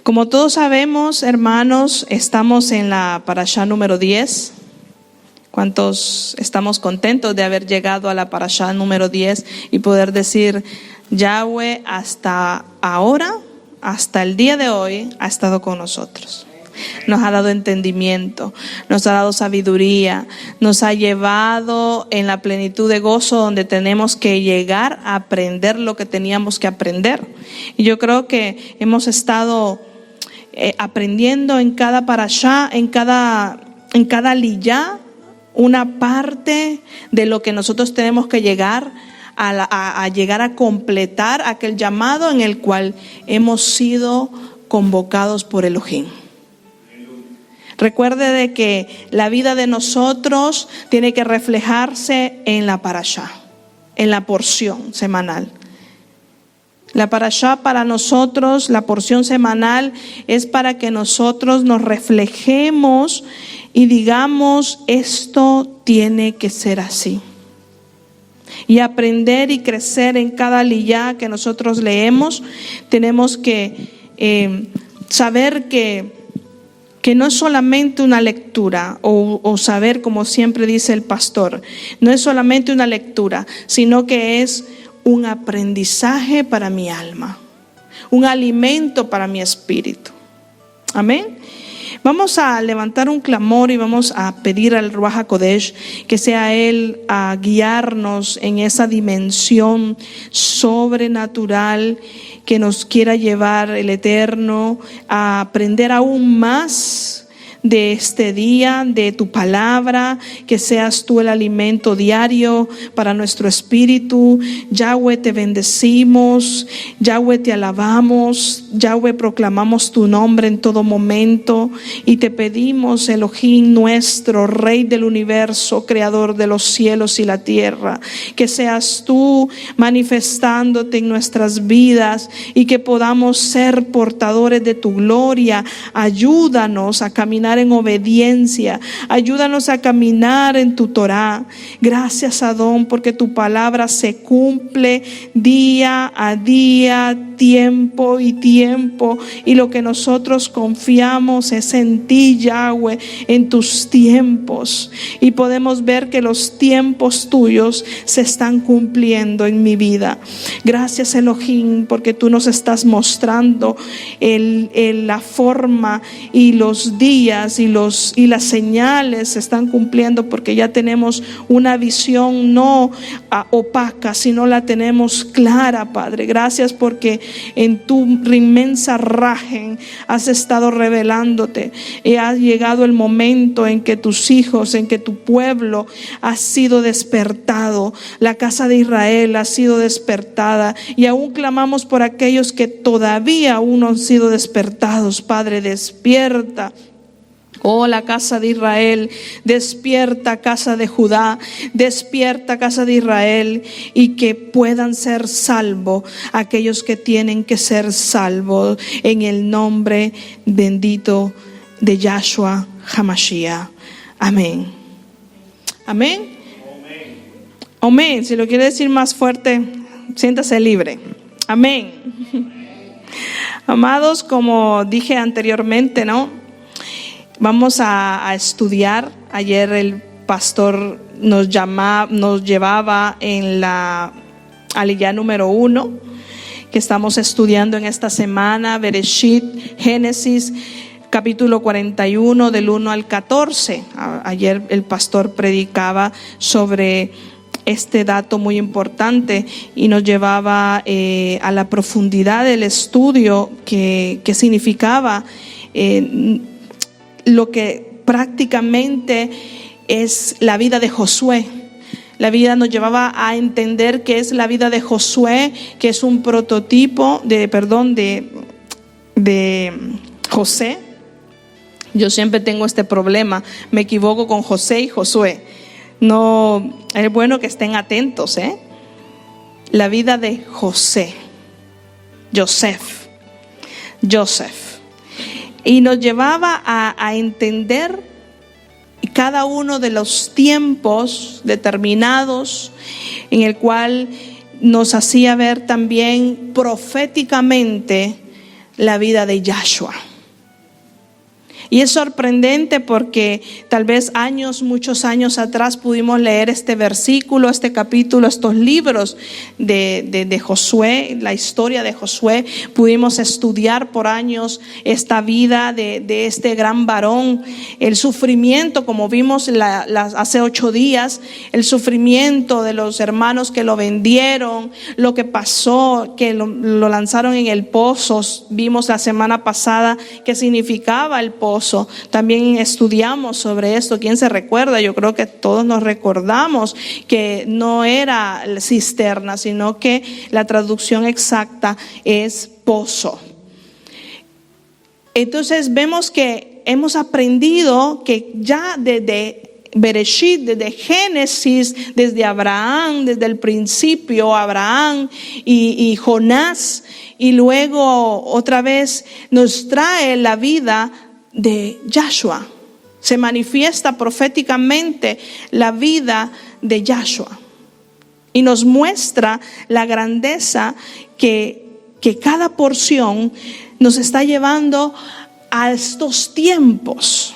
Como todos sabemos, hermanos, estamos en la parashá número 10. ¿Cuántos estamos contentos de haber llegado a la parashá número 10 y poder decir, Yahweh hasta ahora, hasta el día de hoy, ha estado con nosotros? Nos ha dado entendimiento, nos ha dado sabiduría, nos ha llevado en la plenitud de gozo donde tenemos que llegar a aprender lo que teníamos que aprender. Y yo creo que hemos estado aprendiendo en cada parashá, en cada liyá, una parte de lo que nosotros tenemos que llegar a llegar a completar aquel llamado en el cual hemos sido convocados por Elohim. Recuerde de que la vida de nosotros tiene que reflejarse en la parashá, en la porción semanal. La parashá para nosotros, la porción semanal, es para que nosotros nos reflejemos y digamos, esto tiene que ser así. Y aprender y crecer en cada liyá que nosotros leemos, tenemos que saber que no es solamente una lectura o saber, como siempre dice el pastor, no es solamente una lectura, sino que es un aprendizaje para mi alma, un alimento para mi espíritu. Amén. Vamos a levantar un clamor y vamos a pedir al Ruach HaKodesh que sea Él a guiarnos en esa dimensión sobrenatural que nos quiera llevar el Eterno a aprender aún más de este día, de tu palabra, que seas tú el alimento diario para nuestro espíritu. Yahweh, te bendecimos, Yahweh, te alabamos, Yahweh, proclamamos tu nombre en todo momento y te pedimos, Elohim nuestro, Rey del universo, Creador de los cielos y la tierra, que seas tú manifestándote en nuestras vidas y que podamos ser portadores de tu gloria. Ayúdanos a caminar en obediencia, ayúdanos a caminar en tu Torah. Gracias, Adón, porque tu palabra se cumple día a día, tiempo y tiempo, y lo que nosotros confiamos es en ti, Yahweh, en tus tiempos, y podemos ver que los tiempos tuyos se están cumpliendo en mi vida. Gracias, Elohim, porque tú nos estás mostrando la forma y los días y las señales se están cumpliendo, porque ya tenemos una visión no opaca, sino la tenemos clara, Padre. Gracias porque en tu inmensa rajen has estado revelándote y ha llegado el momento en que tus hijos, en que tu pueblo ha sido despertado. La casa de Israel ha sido despertada y aún clamamos por aquellos que todavía aún no han sido despertados. Padre, despierta. Oh, la casa de Israel, despierta, casa de Judá, despierta, casa de Israel, y que puedan ser salvos aquellos que tienen que ser salvos en el nombre bendito de Yahshua HaMashiach. Amén. Amén. Amén. Si lo quiere decir más fuerte, siéntase libre. Amén. Amados, como dije anteriormente, ¿no? Vamos a estudiar. Ayer el pastor nos llevaba en la aliyá número 1 que estamos estudiando en esta semana, Bereshit, Génesis, capítulo 41 del 1 al 14. Ayer el pastor predicaba sobre este dato muy importante y nos llevaba a la profundidad del estudio que significaba lo que prácticamente es la vida de Josué. La vida nos llevaba a entender que es la vida de Josué, que es un prototipo de José. Yo siempre tengo este problema, me equivoco con José y Josué. No, es bueno que estén atentos, La vida de José, Joseph. Y nos llevaba a entender cada uno de los tiempos determinados, en el cual nos hacía ver también proféticamente la vida de Yahshua. Y es sorprendente porque tal vez muchos años atrás pudimos leer este versículo, este capítulo, estos libros de Josué, la historia de Josué. Pudimos estudiar por años esta vida de este gran varón, el sufrimiento, como vimos hace 8 días, el sufrimiento de los hermanos que lo vendieron, lo que pasó, que lo lanzaron en el pozo. Vimos la semana pasada qué significaba el pozo. También estudiamos sobre esto. ¿Quién se recuerda? Yo creo que todos nos recordamos que no era cisterna, sino que la traducción exacta es pozo. Entonces vemos que hemos aprendido que ya desde Bereshit, desde Génesis, desde Abraham, desde el principio, Abraham y Jonás, y luego otra vez nos trae la vida de Yahshua. Se manifiesta proféticamente la vida de Yahshua y nos muestra la grandeza que cada porción nos está llevando a estos tiempos.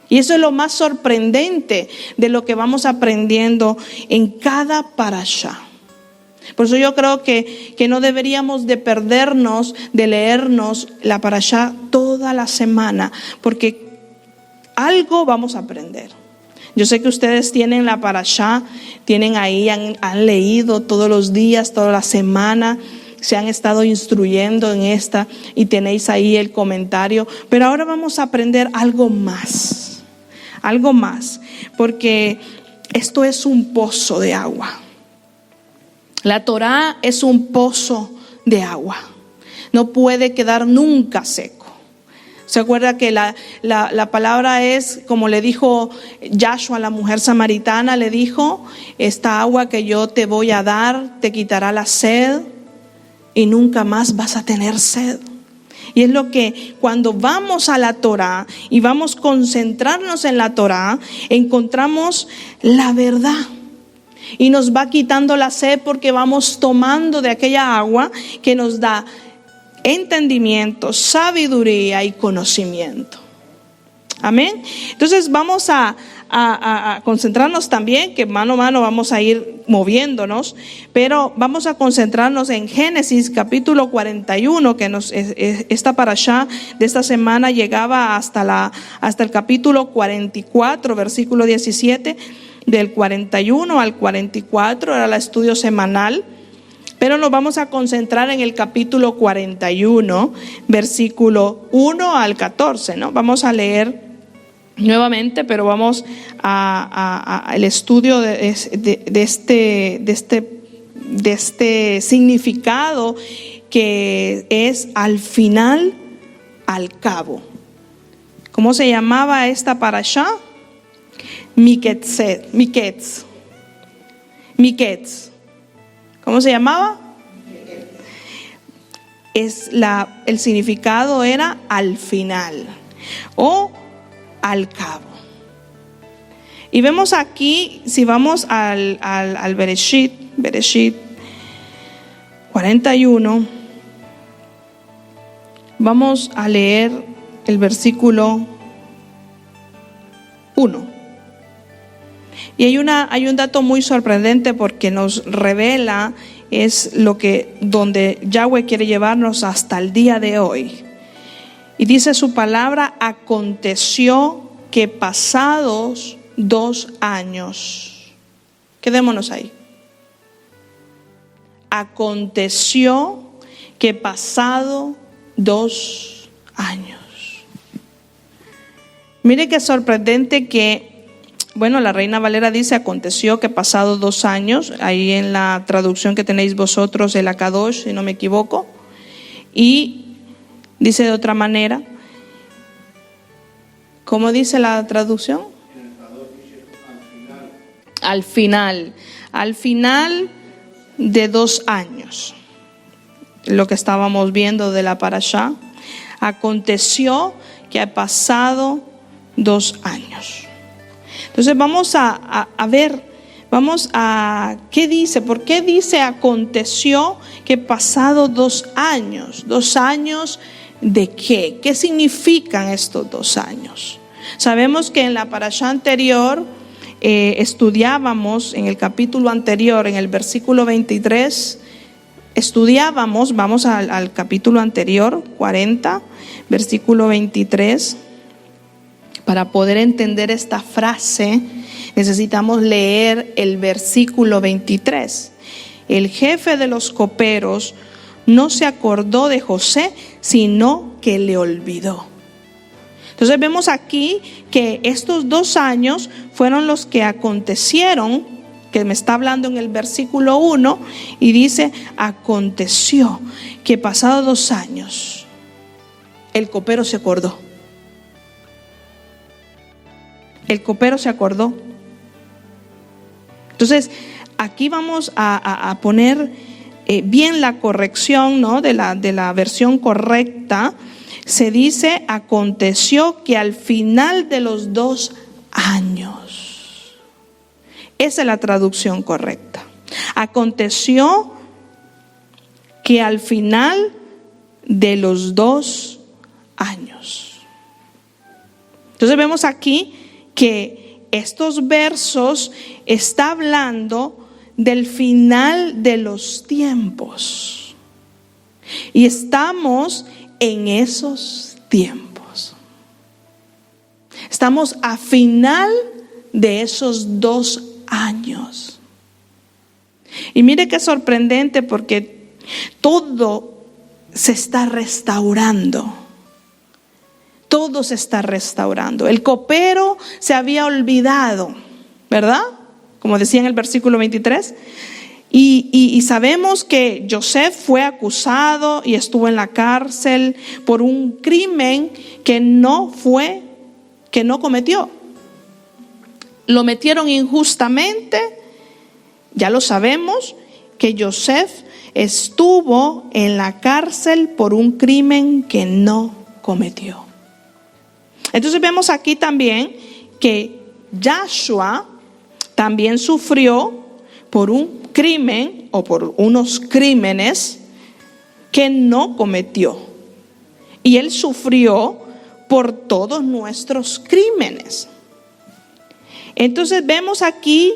Y eso es lo más sorprendente de lo que vamos aprendiendo en cada parashá. Por eso yo creo que no deberíamos de perdernos de leernos la parashá toda la semana, porque algo vamos a aprender. Yo sé que ustedes tienen la parashá, tienen ahí, han leído todos los días, toda la semana, se han estado instruyendo en esta y tenéis ahí el comentario. Pero ahora vamos a aprender algo más, porque esto es un pozo de agua. La Torá es un pozo de agua. No puede quedar nunca seco. ¿Se acuerda que la palabra es, como le dijo Yahshua a la mujer samaritana, le dijo, esta agua que yo te voy a dar te quitará la sed y nunca más vas a tener sed? Y es lo que cuando vamos a la Torá y vamos a concentrarnos en la Torá, encontramos la verdad. Y nos va quitando la sed porque vamos tomando de aquella agua que nos da entendimiento, sabiduría y conocimiento. Amén. Entonces vamos a concentrarnos también, que mano a mano vamos a ir moviéndonos, pero vamos a concentrarnos en Génesis capítulo 41, que esta parashá de esta semana llegaba hasta el capítulo 44, versículo 17. Del 41 al 44 era el estudio semanal, pero nos vamos a concentrar en el capítulo 41, versículo 1 al 14, ¿no? Vamos a leer nuevamente, pero vamos al estudio de este significado que es al final, al cabo. ¿Cómo se llamaba esta parashá? Miketz. ¿Cómo se llamaba? El significado era al final o al cabo. Y vemos aquí, si vamos al Bereshit 41, vamos a leer el versículo 1. Y hay un dato muy sorprendente porque nos revela donde Yahweh quiere llevarnos hasta el día de hoy. Y dice su palabra: aconteció que pasados 2 años. Quedémonos ahí. Aconteció que pasado 2 años. Mire qué sorprendente que, bueno, la Reina Valera dice aconteció que pasado 2 años, ahí en la traducción que tenéis vosotros, el Akadosh, si no me equivoco, y dice de otra manera. ¿Cómo dice la traducción? Al final de 2 años, lo que estábamos viendo de la parashá, aconteció que ha pasado 2 años. Entonces vamos Vamos a, ¿qué dice? ¿Por qué dice aconteció que pasado 2 años? ¿2 años de qué? ¿Qué significan estos 2 años? Sabemos que en la parashá anterior estudiábamos, en el capítulo anterior, en el versículo 23, estudiábamos, vamos al capítulo anterior, 40, versículo 23. Para poder entender esta frase, necesitamos leer el versículo 23. El jefe de los coperos no se acordó de José, sino que le olvidó. Entonces vemos aquí que estos 2 años fueron los que acontecieron, que me está hablando en el versículo 1, y dice, aconteció que pasados 2 años, el copero se acordó. El copero se acordó. Entonces, aquí vamos a poner bien la corrección, ¿no? de la versión correcta. Se dice, aconteció que al final de los 2 años. Esa es la traducción correcta. Aconteció que al final de los 2 años. Entonces vemos aquí que estos versos está hablando del final de los tiempos. Y estamos en esos tiempos. Estamos a final de esos 2 años. Y mire qué sorprendente, porque todo se está restaurando. Todo se está restaurando. El copero se había olvidado, ¿verdad? Como decía en el versículo 23. Y sabemos que José fue acusado y estuvo en la cárcel por un crimen que no cometió. Lo metieron injustamente. Ya lo sabemos que José estuvo en la cárcel por un crimen que no cometió. Entonces vemos aquí también que Yahshua también sufrió por un crimen o por unos crímenes que no cometió. Y él sufrió por todos nuestros crímenes. Entonces vemos aquí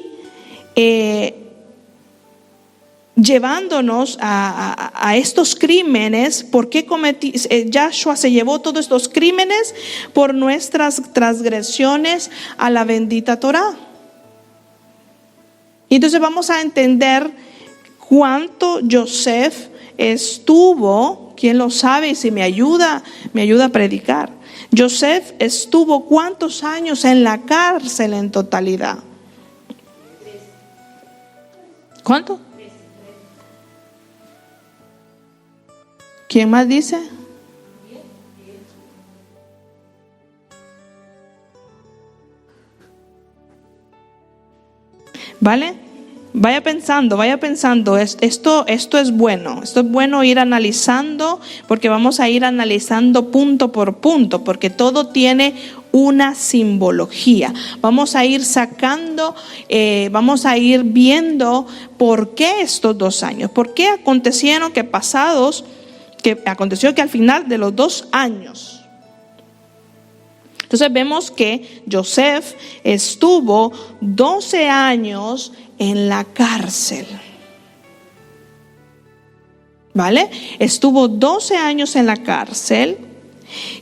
llevándonos a estos crímenes. ¿Por qué Yahshua se llevó todos estos crímenes? Por nuestras transgresiones a la bendita Torá. Y entonces vamos a entender cuánto Joseph estuvo. ¿Quién lo sabe? Y si me ayuda a predicar. Joseph estuvo ¿cuántos años en la cárcel en totalidad? ¿Cuánto? ¿Quién más dice? ¿Vale? Vaya pensando. Esto es bueno. Esto es bueno ir analizando, porque vamos a ir analizando punto por punto, porque todo tiene una simbología. Vamos a ir sacando, vamos a ir viendo por qué estos 2 años, por qué aconteció que al final de los 2 años. Entonces vemos que Joseph estuvo 12 años en la cárcel. ¿Vale? Estuvo 12 años en la cárcel.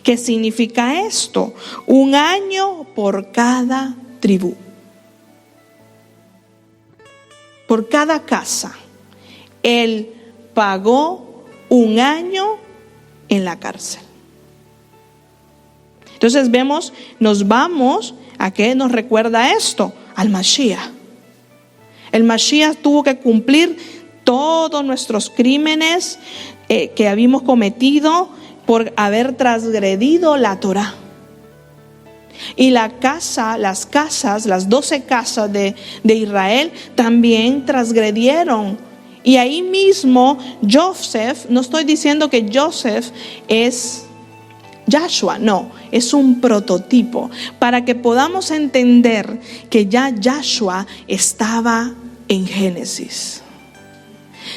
¿Qué significa esto? 1 año por cada tribu. Por cada casa. Él pagó 1 año en la cárcel. Entonces nos vamos, ¿a qué nos recuerda esto? Al Mashiach. El Mashiach tuvo que cumplir todos nuestros crímenes que habíamos cometido por haber transgredido la Torá. Y las 12 casas de Israel también transgredieron. Y ahí mismo Joseph, no estoy diciendo que Joseph es Yahshua, no, es un prototipo para que podamos entender que ya Yahshua estaba en Génesis.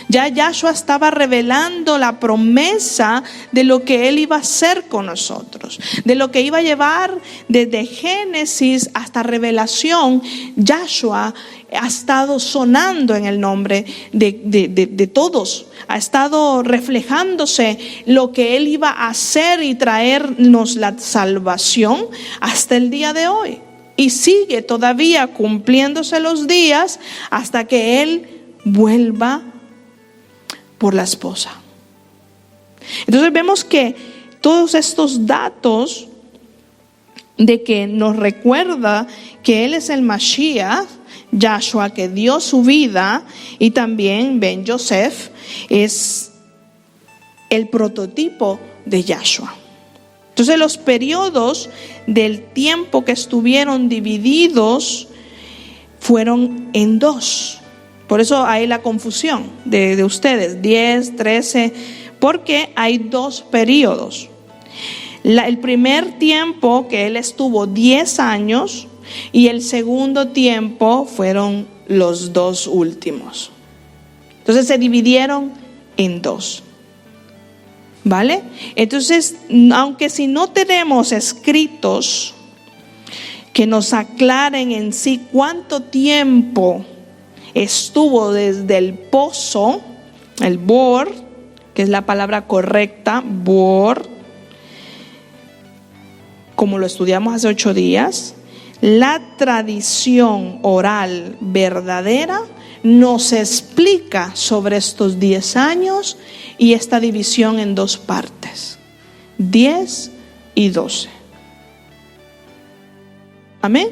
Ya Yahshua estaba revelando la promesa de lo que Él iba a hacer con nosotros, de lo que iba a llevar desde Génesis hasta Revelación. Yahshua ha estado sonando en el nombre de todos, ha estado reflejándose lo que Él iba a hacer y traernos la salvación hasta el día de hoy. Y sigue todavía cumpliéndose los días hasta que Él vuelva por la esposa. Entonces vemos que todos estos datos de que nos recuerda que Él es el Mashiach, Yahshua, que dio su vida, y también Ben Yosef es el prototipo de Yahshua. Entonces los periodos del tiempo que estuvieron divididos fueron en dos. Por eso hay la confusión de ustedes, 10, 13, porque hay dos periodos. El primer tiempo que Él estuvo 10 años y el segundo tiempo fueron los dos últimos. Entonces se dividieron en dos. ¿Vale? Entonces, aunque si no tenemos escritos que nos aclaren en sí cuánto tiempo estuvo desde el pozo, el bor, que es la palabra correcta, bor, como lo estudiamos hace 8 días, la tradición oral verdadera nos explica sobre estos 10 años y esta división en dos partes, 10 y 12. Amén.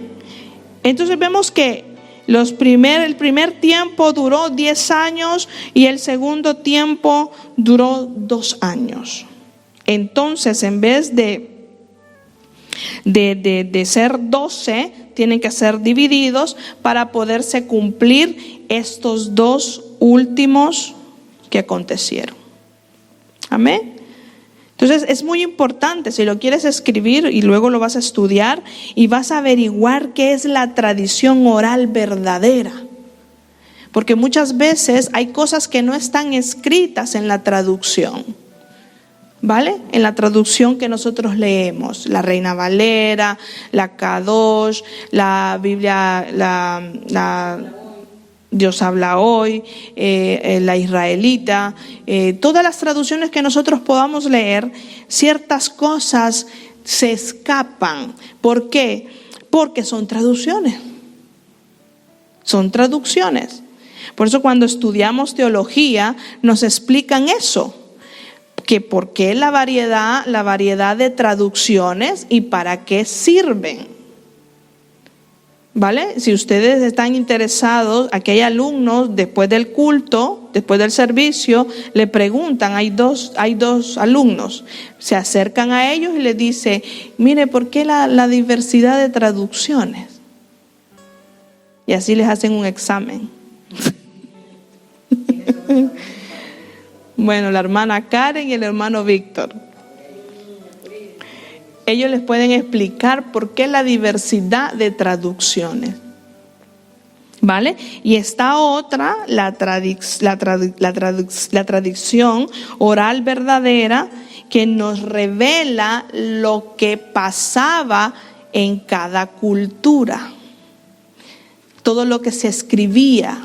Entonces vemos que el primer tiempo duró 10 años y el segundo tiempo duró 2 años. Entonces, en vez de ser 12, tienen que ser divididos para poderse cumplir estos dos últimos que acontecieron. Amén. Entonces es muy importante, si lo quieres escribir y luego lo vas a estudiar y vas a averiguar qué es la tradición oral verdadera. Porque muchas veces hay cosas que no están escritas en la traducción. ¿Vale? En la traducción que nosotros leemos, la Reina Valera, la Kadosh, la Biblia, la Dios habla hoy, la israelita, todas las traducciones que nosotros podamos leer, ciertas cosas se escapan. ¿Por qué? Porque son traducciones. Son traducciones. Por eso cuando estudiamos teología nos explican eso. Que por qué la variedad de traducciones y para qué sirven. ¿Vale? Si ustedes están interesados, aquí hay alumnos, después del culto, después del servicio, le preguntan, hay dos alumnos, se acercan a ellos y les dice, mire, ¿por qué la diversidad de traducciones? Y así les hacen un examen. Bueno, la hermana Karen y el hermano Víctor. Ellos les pueden explicar por qué la diversidad de traducciones. ¿Vale? Y esta otra, la tradición oral verdadera, que nos revela lo que pasaba en cada cultura. Todo lo que se escribía.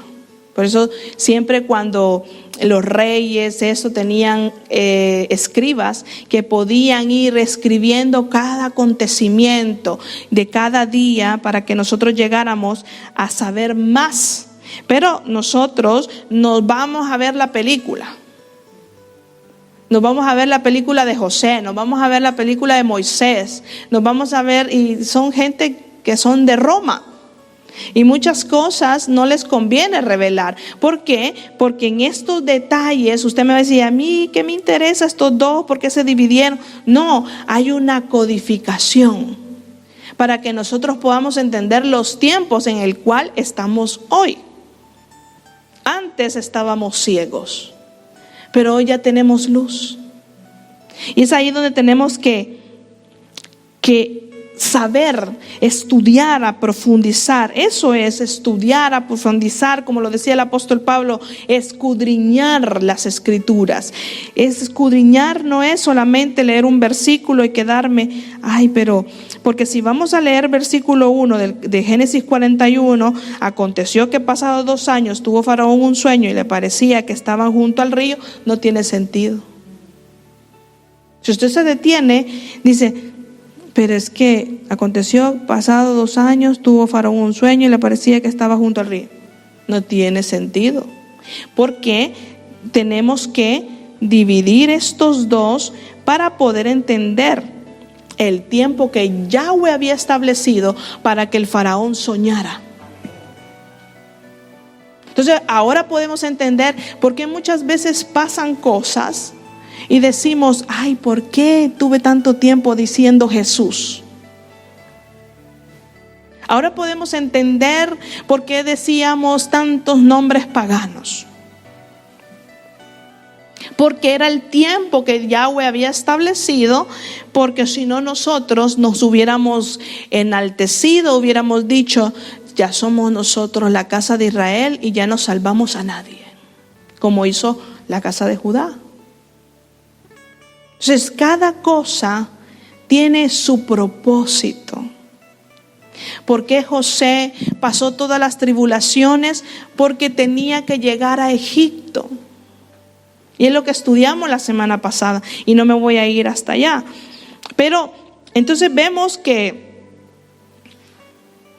Por eso siempre cuando los reyes, tenían escribas que podían ir escribiendo cada acontecimiento de cada día para que nosotros llegáramos a saber más. Pero nosotros nos vamos a ver la película. Nos vamos a ver la película de José, nos vamos a ver la película de Moisés, nos vamos a ver, y son gente que son de Roma. Y muchas cosas no les conviene revelar. ¿Por qué? Porque en estos detalles usted me va a decir, a mí ¿qué me interesa estos dos? ¿Por qué se dividieron? No, hay una codificación para que nosotros podamos entender los tiempos en el cual estamos hoy. Antes estábamos ciegos, pero hoy ya tenemos luz. Y es ahí donde tenemos que que saber, estudiar, a profundizar. Eso es estudiar, a profundizar, como lo decía el apóstol Pablo, escudriñar las escrituras. Escudriñar no es solamente leer un versículo y quedarme, porque si vamos a leer versículo 1 de Génesis 41, aconteció que pasados 2 años tuvo Faraón un sueño y le parecía que estaban junto al río, no tiene sentido. Si usted se detiene, dice, pero es que aconteció, pasado 2 años, tuvo Faraón un sueño y le parecía que estaba junto al río. No tiene sentido. Porque tenemos que dividir estos dos para poder entender el tiempo que Yahweh había establecido para que el Faraón soñara. Entonces, ahora podemos entender por qué muchas veces pasan cosas y decimos, ¿por qué tuve tanto tiempo diciendo Jesús? Ahora podemos entender por qué decíamos tantos nombres paganos. Porque era el tiempo que Yahweh había establecido, porque si no nosotros nos hubiéramos enaltecido, hubiéramos dicho, ya somos nosotros la casa de Israel y ya no salvamos a nadie, como hizo la casa de Judá. Entonces, cada cosa tiene su propósito. ¿Por qué José pasó todas las tribulaciones? Porque tenía que llegar a Egipto. Y es lo que estudiamos la semana pasada. Y no me voy a ir hasta allá. Pero entonces vemos que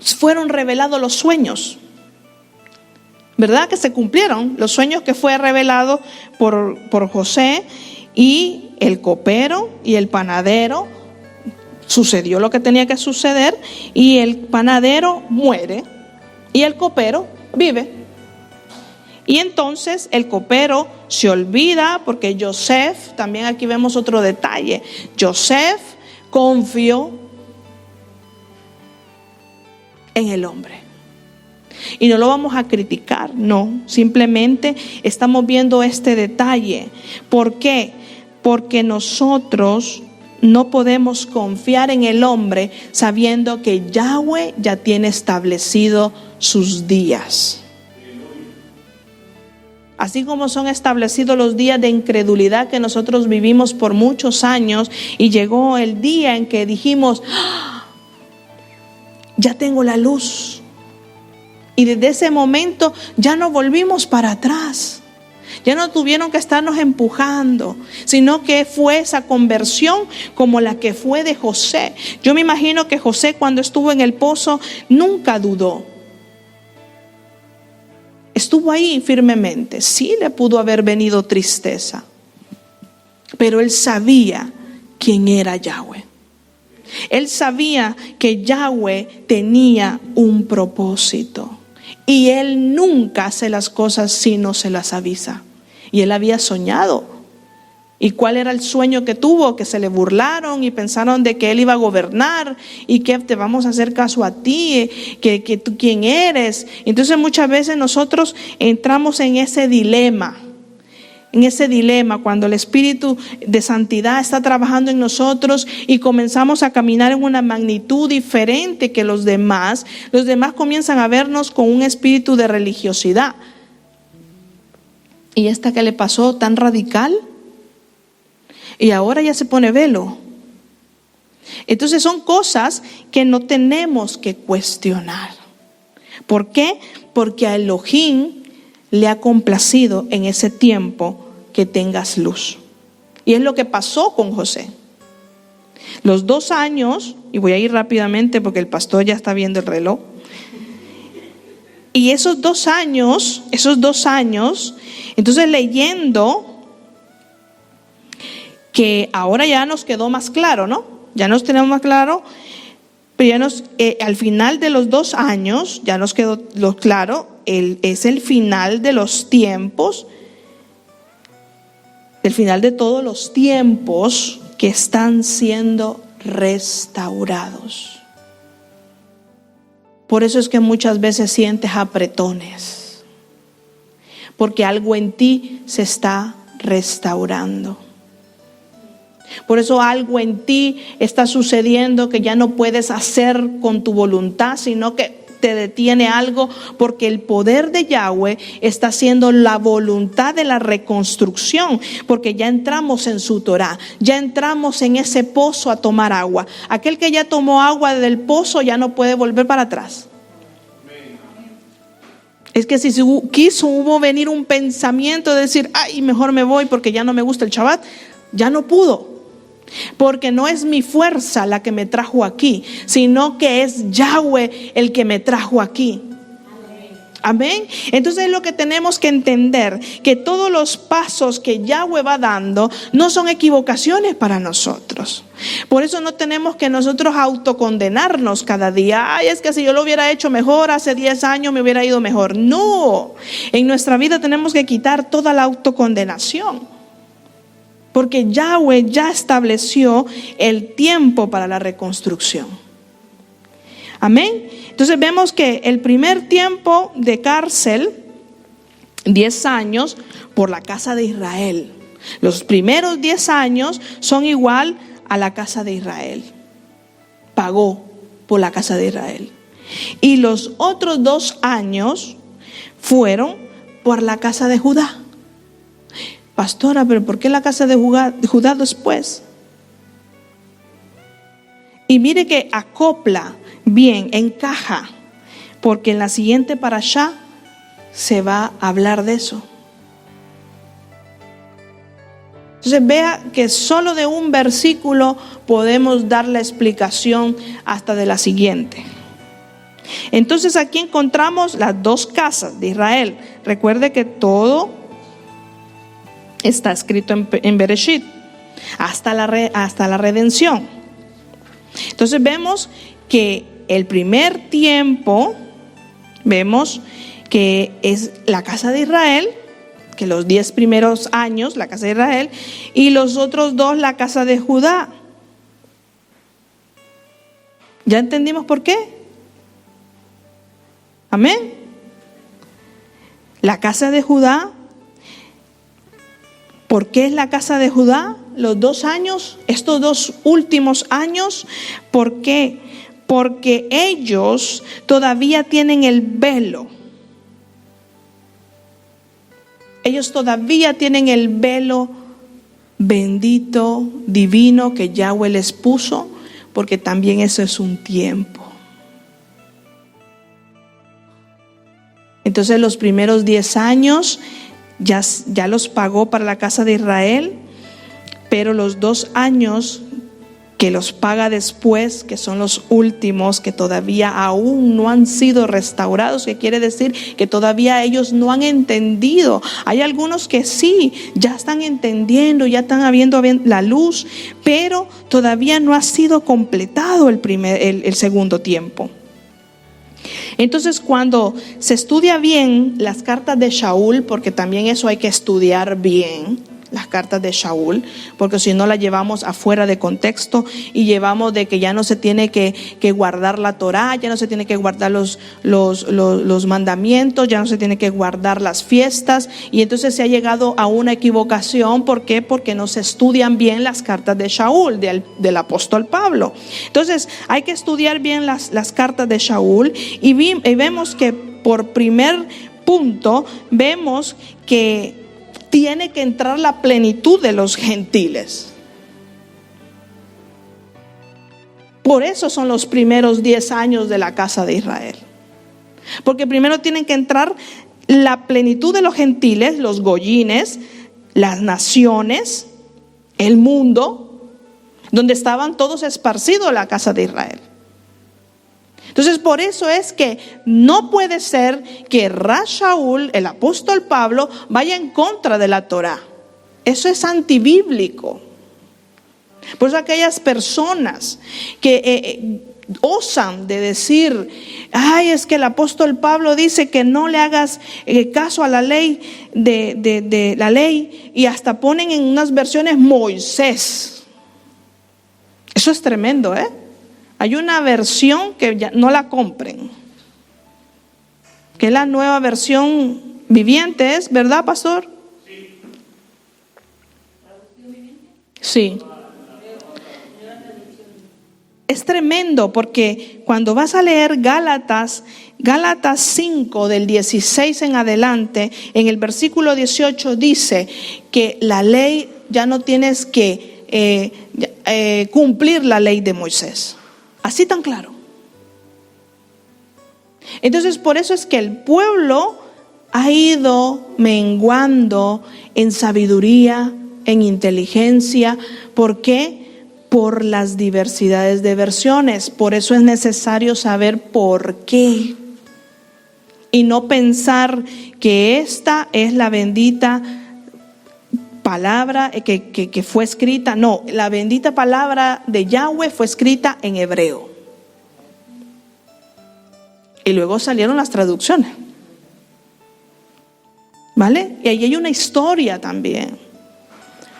fueron revelados los sueños. ¿Verdad? Que se cumplieron los sueños que fue revelado por José. Y el copero y el panadero, sucedió lo que tenía que suceder, y el panadero muere y el copero vive. Y entonces el copero se olvida, porque Joseph, también aquí vemos otro detalle, Joseph confió en el hombre. Y no lo vamos a criticar, no, simplemente estamos viendo este detalle. ¿Por qué? Porque nosotros no podemos confiar en el hombre sabiendo que Yahweh ya tiene establecido sus días. Así como son establecidos los días de incredulidad que nosotros vivimos por muchos años, y llegó el día en que dijimos, ya tengo la luz. Y desde ese momento ya no volvimos para atrás. Ya no tuvieron que estarnos empujando, sino que fue esa conversión como la que fue de José. Yo me imagino que José, cuando estuvo en el pozo, nunca dudó. Estuvo ahí firmemente. Sí, le pudo haber venido tristeza, pero él sabía quién era Yahweh. Él sabía que Yahweh tenía un propósito. Y él nunca hace las cosas si no se las avisa. Y él había soñado. ¿Y cuál era el sueño que tuvo? Que se le burlaron y pensaron de que él iba a gobernar y que te vamos a hacer caso a ti, que tú quién eres. Entonces muchas veces nosotros entramos en ese dilema. Cuando el Espíritu de Santidad está trabajando en nosotros y comenzamos a caminar en una magnitud diferente que los demás comienzan a vernos con un espíritu de religiosidad. ¿Y esta que le pasó tan radical? Y ahora ya se pone velo. Entonces son cosas que no tenemos que cuestionar. ¿Por qué? Porque a Elohim le ha complacido en ese tiempo que tengas luz. Y es lo que pasó con José. Los 2 años, y voy a ir rápidamente porque el pastor ya está viendo el reloj. Y esos 2 años, entonces leyendo, que ahora ya nos quedó más claro, ¿no? Ya nos tenemos más claro, pero ya al final de los 2 años, ya nos quedó claro, es el final de los tiempos, el final de todos los tiempos que están siendo restaurados. Por eso es que muchas veces sientes apretones, porque algo en ti se está restaurando. Por eso algo en ti está sucediendo que ya no puedes hacer con tu voluntad, sino que te detiene algo, porque el poder de Yahweh está haciendo la voluntad de la reconstrucción, porque ya entramos en su Torah, ya entramos en ese pozo a tomar agua. Aquel que ya tomó agua del pozo ya no puede volver para atrás. Es que si hubo venir un pensamiento de decir, ay, mejor me voy porque ya no me gusta el Shabbat, ya no pudo. Porque no es mi fuerza la que me trajo aquí, sino que es Yahweh el que me trajo aquí. Amén. Entonces es lo que tenemos que entender, que todos los pasos que Yahweh va dando no son equivocaciones para nosotros. Por eso no tenemos que nosotros autocondenarnos cada día. Ay, es que si yo lo hubiera hecho mejor hace 10 años me hubiera ido mejor. No, en nuestra vida tenemos que quitar toda la autocondenación, porque Yahweh ya estableció el tiempo para la reconstrucción. Amén. Entonces vemos que el primer tiempo de cárcel, 10 años, por la casa de Israel. Los primeros 10 años son igual a la casa de Israel. Pagó por la casa de Israel. Y los otros 2 años fueron por la casa de Judá. Pastora, pero ¿por qué la casa de Judá después? Y mire que acopla bien, encaja, porque en la siguiente parashá se va a hablar de eso. Entonces vea que solo de un versículo podemos dar la explicación hasta de la siguiente. Entonces aquí encontramos las 2 casas de Israel. Recuerde que todo está escrito en Bereshit, hasta la redención. Entonces vemos que el primer tiempo, vemos que es la casa de Israel, que los 10 primeros años, la casa de Israel, y los otros 2, la casa de Judá. ¿Ya entendimos por qué? Amén. La casa de Judá. ¿Por qué es la casa de Judá? Los 2 años, estos 2 últimos años. ¿Por qué? Porque ellos todavía tienen el velo. Ellos todavía tienen el velo bendito, divino que Yahweh les puso, porque también eso es un tiempo. Entonces los primeros 10 años ya los pagó para la casa de Israel, pero los 2 años que los paga después, que son los últimos, que todavía aún no han sido restaurados, que quiere decir que todavía ellos no han entendido. Hay algunos que sí, ya están entendiendo, ya están viendo la luz, pero todavía no ha sido completado el segundo tiempo. Entonces, cuando se estudia bien las cartas de Shaul, porque también eso hay que estudiar bien, las cartas de Shaul, porque si no las llevamos afuera de contexto y llevamos de que ya no se tiene que guardar la Torá, ya no se tiene que guardar los mandamientos, ya no se tiene que guardar las fiestas, y entonces se ha llegado a una equivocación. ¿Por qué? Porque no se estudian bien las cartas de Shaul, del apóstol Pablo. Entonces hay que estudiar bien las cartas de Shaul, y vemos que por primer punto vemos que tiene que entrar la plenitud de los gentiles. Por eso son los primeros 10 años de la casa de Israel. Porque primero tienen que entrar la plenitud de los gentiles, los goyines, las naciones, el mundo, donde estaban todos esparcidos en la casa de Israel. Entonces por eso es que no puede ser que Shaul, el apóstol Pablo, vaya en contra de la Torá. Eso es antibíblico. Por eso aquellas personas que osan de decir, ay, es que el apóstol Pablo dice que no le hagas caso a la ley de la ley, y hasta ponen en unas versiones Moisés. Eso es tremendo, ¿eh? Hay una versión que ya no la compren, que es la nueva versión viviente, ¿es verdad, pastor? Sí. Es tremendo porque cuando vas a leer Gálatas 5 del 16 en adelante, en el versículo 18 dice que la ley ya no tienes que cumplir la ley de Moisés. Así tan claro. Entonces por eso es que el pueblo ha ido menguando en sabiduría, en inteligencia. ¿Por qué? Por las diversidades de versiones. Por eso es necesario saber por qué. Y no pensar que esta es la bendita palabra que fue escrita. No, la bendita palabra de Yahweh fue escrita en hebreo. Y luego salieron las traducciones. ¿Vale? Y ahí hay una historia también.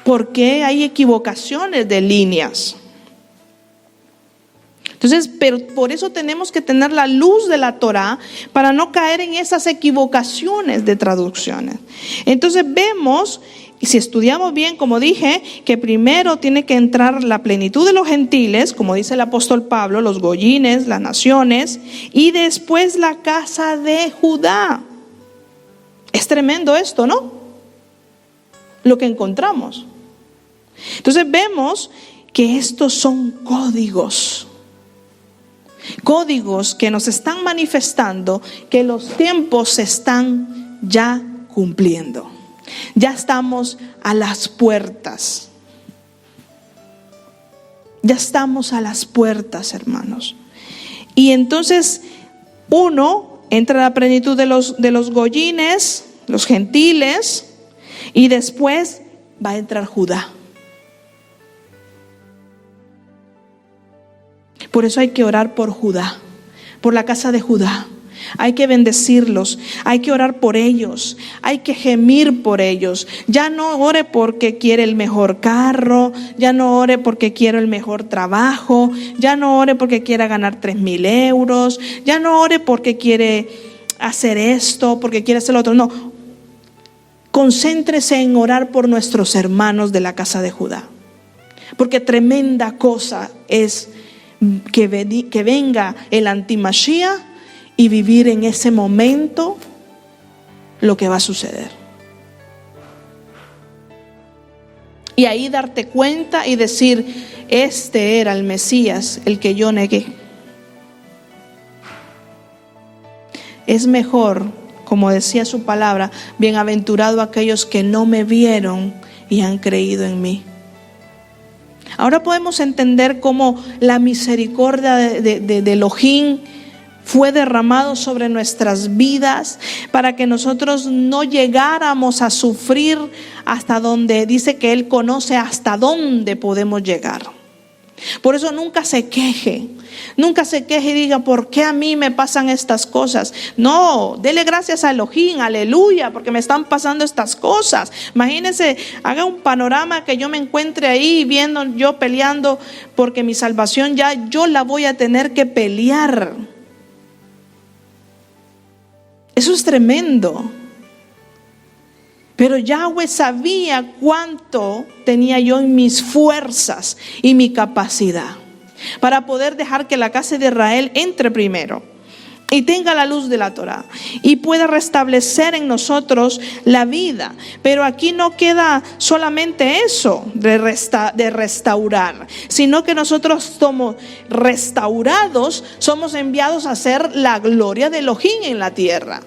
¿Por qué hay equivocaciones de líneas? Entonces, pero por eso tenemos que tener la luz de la Torá para no caer en esas equivocaciones de traducciones. Entonces vemos, y si estudiamos bien, como dije, que primero tiene que entrar la plenitud de los gentiles, como dice el apóstol Pablo, los goyines, las naciones, y después la casa de Judá. Es tremendo esto, ¿no? Lo que encontramos. Entonces vemos que estos son códigos que nos están manifestando que los tiempos se están ya cumpliendo. Ya estamos a las puertas. Ya estamos a las puertas, hermanos. Y entonces entra a la plenitud de los goyines, los gentiles, y después va a entrar Judá. Por eso hay que orar por Judá, por la casa de Judá. Hay que bendecirlos, hay que orar por ellos, hay que gemir por ellos. Ya no ore porque quiere el mejor carro, ya no ore porque quiere el mejor trabajo, ya no ore porque quiera ganar 3,000 euros, ya no ore porque quiere hacer esto, porque quiere hacer lo otro. No, concéntrese en orar por nuestros hermanos de la casa de Judá, porque tremenda cosa es que venga el antimashiach y vivir en ese momento lo que va a suceder. Y ahí darte cuenta y decir: este era el Mesías, el que yo negué. Es mejor, como decía su palabra, bienaventurado aquellos que no me vieron y han creído en mí. Ahora podemos entender cómo la misericordia de Elohim fue derramado sobre nuestras vidas para que nosotros no llegáramos a sufrir hasta donde dice que Él conoce hasta dónde podemos llegar. Por eso nunca se queje y diga: ¿por qué a mí me pasan estas cosas? No, dele gracias a Elohim, aleluya, porque me están pasando estas cosas. Imagínense, haga un panorama que yo me encuentre ahí viendo yo peleando, porque mi salvación ya yo la voy a tener que pelear. Eso es tremendo. Pero Yahweh sabía cuánto tenía yo en mis fuerzas y mi capacidad para poder dejar que la casa de Israel entre primero y tenga la luz de la Torá y pueda restablecer en nosotros la vida. Pero aquí no queda solamente eso de restaurar, sino que nosotros somos restaurados, somos enviados a hacer la gloria de Elohim en la tierra.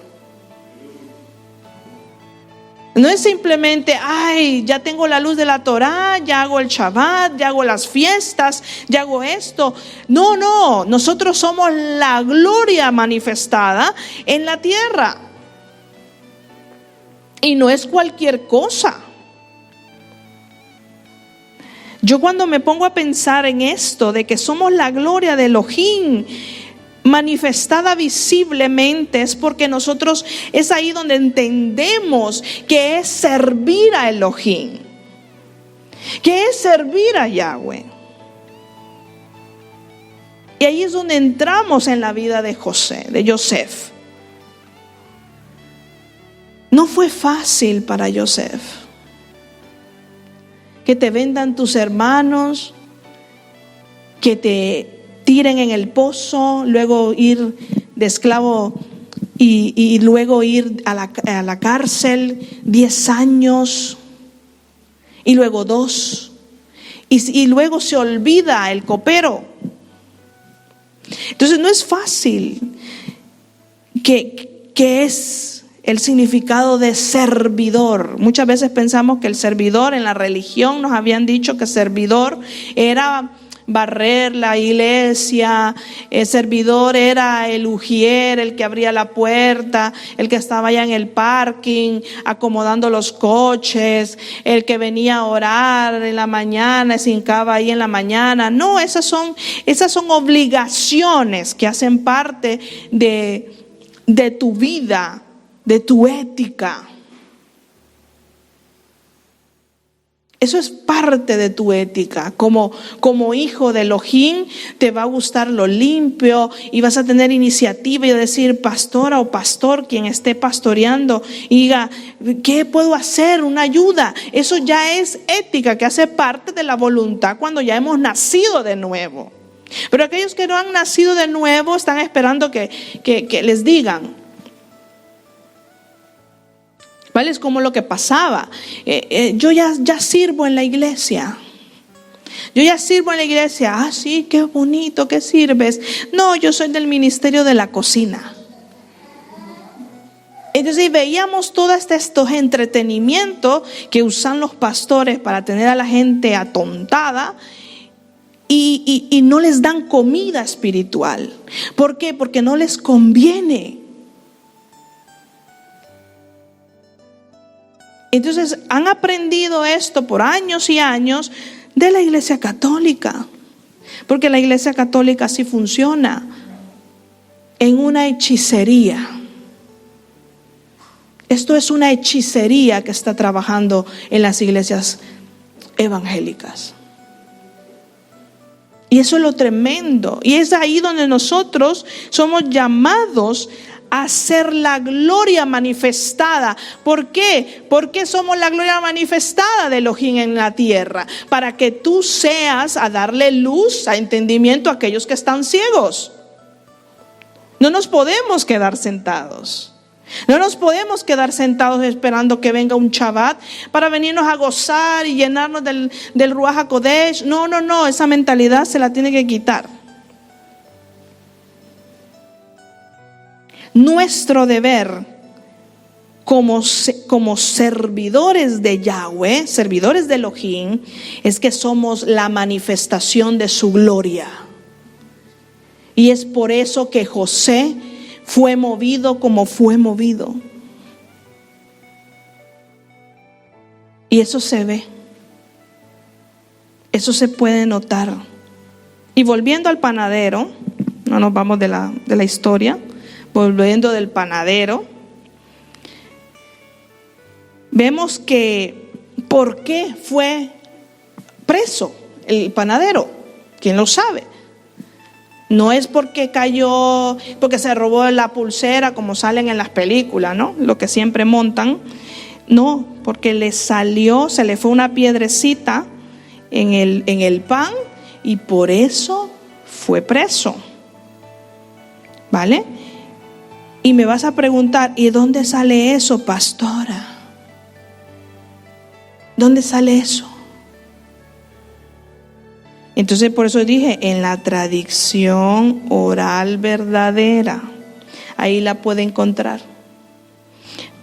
No es simplemente: ay, ya tengo la luz de la Torá, ya hago el Shabbat, ya hago las fiestas, ya hago esto. No, nosotros somos la gloria manifestada en la tierra. Y no es cualquier cosa. Yo cuando me pongo a pensar en esto, de que somos la gloria de Elohim manifestada visiblemente, es porque nosotros es ahí donde entendemos que es servir a Elohim, que es servir a Yahweh. Y ahí es donde entramos en la vida de Yosef. No fue fácil para Yosef. Que te vendan tus hermanos, que te tiren en el pozo, luego ir de esclavo y luego ir a la cárcel 10 años y luego 2 y luego se olvida el copero. Entonces no es fácil. ¿Qué es el significado de servidor? Muchas veces pensamos que el servidor, en la religión nos habían dicho que servidor era barrer la iglesia, el servidor era el ujier, el que abría la puerta, el que estaba allá en el parking acomodando los coches, el que venía a orar en la mañana, se hincaba ahí en la mañana. No, esas son obligaciones que hacen parte de tu vida, de tu ética. Eso es parte de tu ética. Como hijo de Elohim, te va a gustar lo limpio y vas a tener iniciativa y decir, pastora o pastor, quien esté pastoreando, y diga, ¿qué puedo hacer? Una ayuda. Eso ya es ética que hace parte de la voluntad cuando ya hemos nacido de nuevo. Pero aquellos que no han nacido de nuevo están esperando que les digan. ¿Vale? Es como lo que pasaba. Yo ya sirvo en la iglesia. Yo ya sirvo en la iglesia. Ah, sí, qué bonito, ¿qué sirves? No, yo soy del ministerio de la cocina. Entonces veíamos todo estos entretenimientos que usan los pastores para tener a la gente atontada. Y no les dan comida espiritual. ¿Por qué? Porque no les conviene. Entonces han aprendido esto por años y años de la iglesia católica. Porque la iglesia católica así funciona, en una hechicería. Esto es una hechicería que está trabajando en las iglesias evangélicas. Y eso es lo tremendo. Y es ahí donde nosotros somos llamados a ser la gloria manifestada. ¿Por qué? Porque somos la gloria manifestada de Elohim en la tierra. Para que tú seas a darle luz, a entendimiento a aquellos que están ciegos. No nos podemos quedar sentados. No nos podemos quedar sentados esperando que venga un Shabbat para venirnos a gozar y llenarnos del Ruach HaKodesh. No, esa mentalidad se la tiene que quitar. Nuestro deber como servidores de Yahweh, servidores de Elohim, es que somos la manifestación de su gloria. Y es por eso que José fue movido como fue movido. Y eso se ve. Eso se puede notar. Y volviendo al panadero, no nos vamos de la historia, volviendo del panadero, vemos que ¿por qué fue preso el panadero? ¿Quién lo sabe? No es porque cayó, porque se robó la pulsera como salen en las películas, ¿no? Lo que siempre montan. No, porque se le fue una piedrecita en el pan y por eso fue preso. ¿Vale? Y me vas a preguntar, ¿y dónde sale eso, pastora? ¿Dónde sale eso? Entonces por eso dije, en la tradición oral verdadera, ahí la puede encontrar.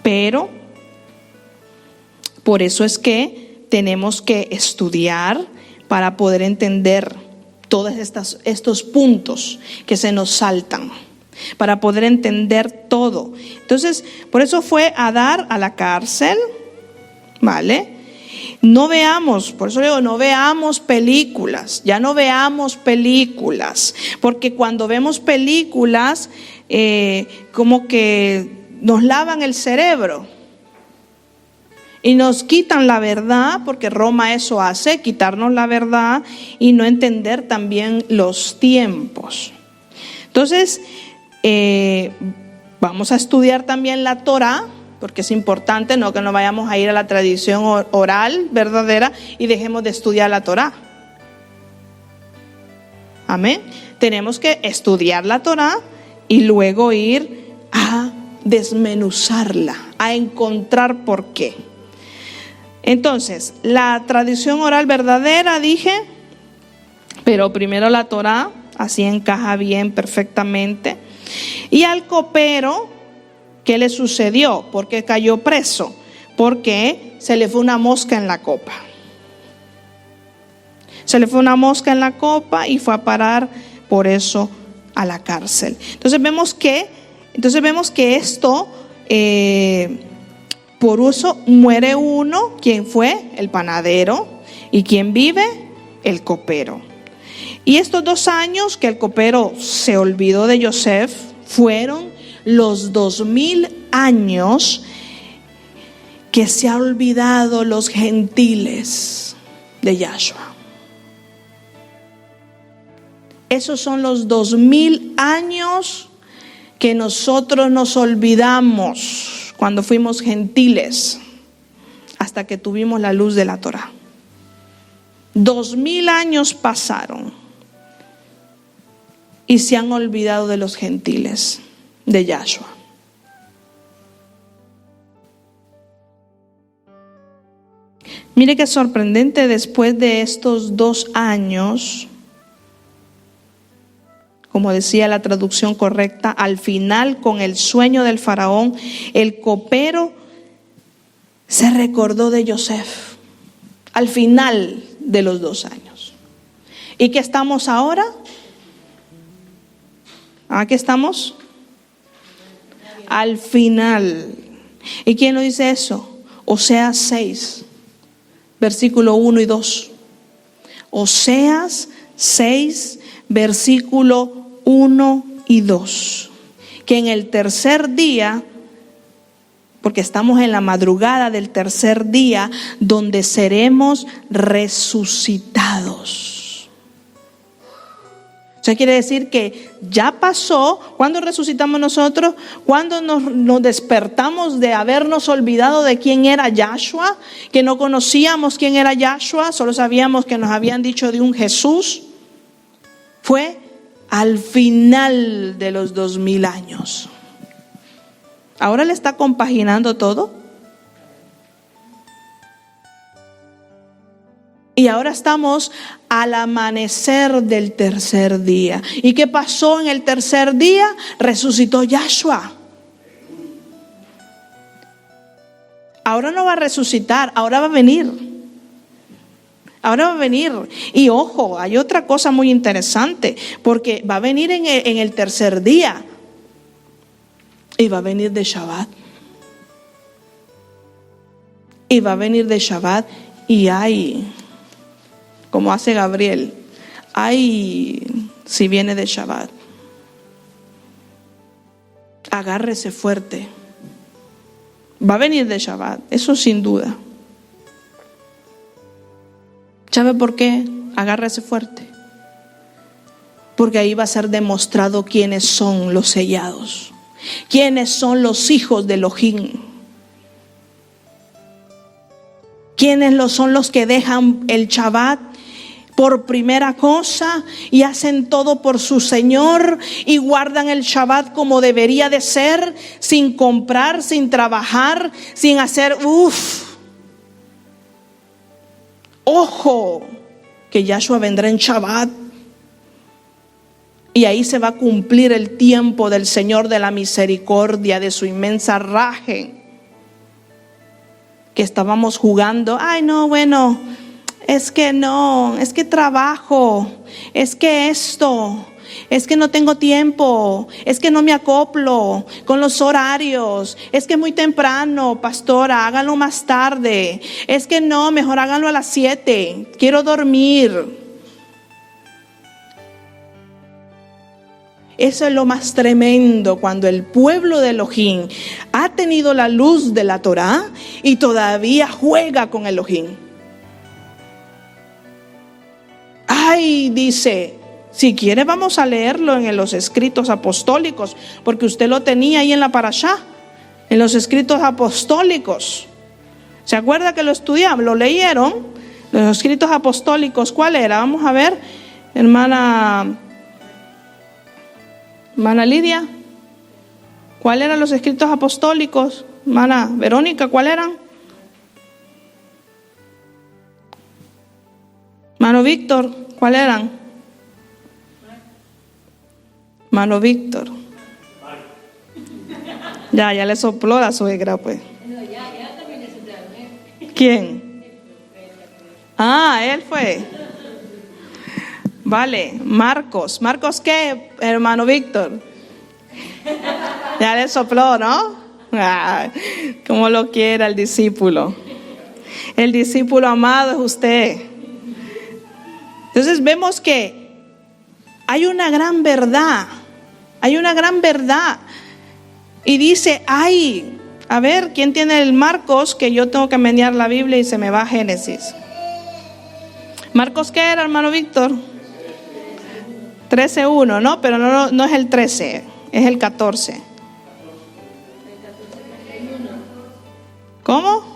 Pero por eso es que tenemos que estudiar para poder entender todos estos puntos que se nos saltan, para poder entender todo. Entonces, por eso fue a dar a la cárcel, ¿vale? No veamos, por eso digo, no veamos películas, ya no veamos películas, porque cuando vemos películas, como que nos lavan el cerebro y nos quitan la verdad, porque Roma eso hace, quitarnos la verdad y no entender también los tiempos. Entonces, vamos a estudiar también la Torá, porque es importante, no que no vayamos a ir a la tradición oral verdadera y dejemos de estudiar la Torá. Amén. Tenemos que estudiar la Torá y luego ir a desmenuzarla, a encontrar por qué. Entonces, la tradición oral verdadera, dije, pero primero la Torá, así encaja bien, perfectamente. Y al copero, ¿qué le sucedió? ¿Por qué cayó preso? Porque se le fue una mosca en la copa. Se le fue una mosca en la copa y fue a parar por eso a la cárcel. Entonces vemos que esto, por eso muere uno. ¿Quién fue? El panadero. ¿Y quién vive? El copero. Y estos 2 años que el copero se olvidó de Yosef fueron los 2000 años que se ha olvidado los gentiles de Yahshua. Esos son los 2000 años que nosotros nos olvidamos cuando fuimos gentiles, hasta que tuvimos la luz de la Torá. 2000 años pasaron y se han olvidado de los gentiles de Yahshua. Mire qué sorprendente, después de estos 2 años, como decía la traducción correcta, al final, con el sueño del faraón, el copero se recordó de Yosef al final de los 2 años. ¿Y qué estamos ahora? ¿Qué estamos? Al final. ¿Y quién lo dice eso? Oseas 6, versículo 1 y 2. Oseas 6, versículo 1 y 2. Que en el tercer día, porque estamos en la madrugada del tercer día, donde seremos resucitados. O sea, quiere decir que ya pasó. ¿Cuándo resucitamos nosotros? Cuando nos despertamos de habernos olvidado de quién era Yahshua, que no conocíamos quién era Yahshua, solo sabíamos que nos habían dicho de un Jesús. Fue al final de los 2000 años. Ahora le está compaginando todo. Y ahora estamos al amanecer del tercer día. ¿Y qué pasó en el tercer día? Resucitó Yahshua. Ahora no va a resucitar, ahora va a venir. Ahora va a venir. Y ojo, hay otra cosa muy interesante, porque va a venir en el tercer día. Y va a venir de Shabbat. Y va a venir de Shabbat. Y hay, como hace Gabriel, ay, si viene de Shabbat, agárrese fuerte. Va a venir de Shabbat, eso sin duda. ¿Sabe por qué? Agárrese fuerte. Porque ahí va a ser demostrado quiénes son los sellados, quiénes son los hijos de Elohim, quiénes son los que dejan el Shabbat por primera cosa y hacen todo por su Señor y guardan el Shabbat como debería de ser, sin comprar, sin trabajar, sin hacer Ojo, que Yahshua vendrá en Shabbat y ahí se va a cumplir el tiempo del Señor de la misericordia, de su inmensa raje. Que estábamos jugando, ay no, bueno, es que no, es que trabajo, es que esto, es que no tengo tiempo, es que no me acoplo con los horarios, es que muy temprano, pastora, háganlo más tarde, es que no, mejor háganlo a las 7, quiero dormir. Eso es lo más tremendo, cuando el pueblo de Elohim ha tenido la luz de la Torá y todavía juega con Elohim. Ay, dice, si quiere vamos a leerlo en los escritos apostólicos, porque usted lo tenía ahí en la parashá, en los escritos apostólicos. ¿Se acuerda que lo estudiamos? ¿Lo leyeron? Los escritos apostólicos, ¿cuál era? Vamos a ver. Hermana Lidia, ¿cuáles eran los escritos apostólicos? Hermana Verónica, ¿cuáles eran? Hermano Víctor, ¿cuáles eran? Hermano Víctor. Ya le sopló la suegra, pues. ¿Quién? Él fue. Vale, Marcos. ¿Marcos qué, hermano Víctor? Ya le sopló, ¿no? Como lo quiera el discípulo. El discípulo amado es usted. Entonces vemos que hay una gran verdad. Hay una gran verdad. Y dice, a ver, ¿quién tiene el Marcos? Que yo tengo que menear la Biblia y se me va a Génesis. ¿Marcos qué era, hermano Víctor? 13:1, ¿no? Pero no es el 13, es el 14. ¿Cómo?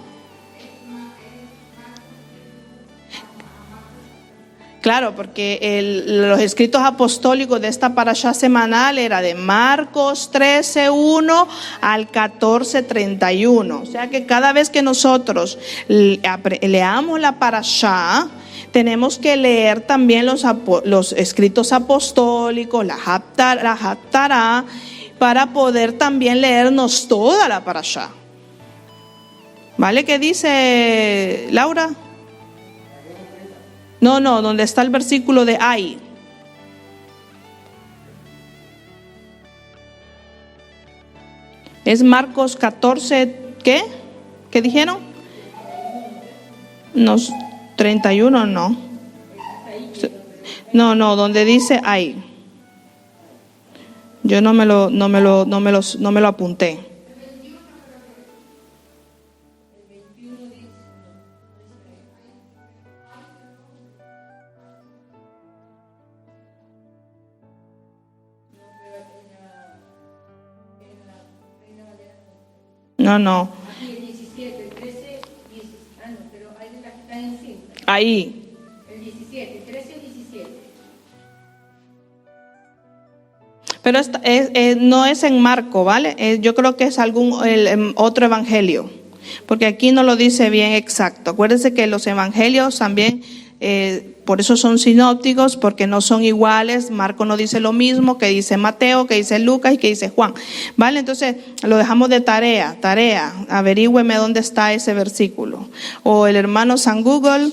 Claro, porque los escritos apostólicos de esta parashá semanal era de Marcos 13:1 al 14:31. O sea que cada vez que nosotros leamos la parashá, tenemos que leer también los escritos apostólicos, la Haftará, para poder también leernos toda la parashá. ¿Vale? ¿Qué dice Laura? No, donde está el versículo de ahí. Es Marcos 14, ¿qué? ¿Qué dijeron? 31 no. No, donde dice ahí. Yo no me lo apunté. No. Ahí. El 17, 13 y 17. Pero no es en Marco, ¿vale? Yo creo que es otro evangelio, porque aquí no lo dice bien exacto. Acuérdense que los evangelios también, por eso son sinópticos, porque no son iguales. Marco no dice lo mismo que dice Mateo, que dice Lucas y que dice Juan, ¿vale? Entonces lo dejamos de tarea, averígüeme dónde está ese versículo. O el hermano San Google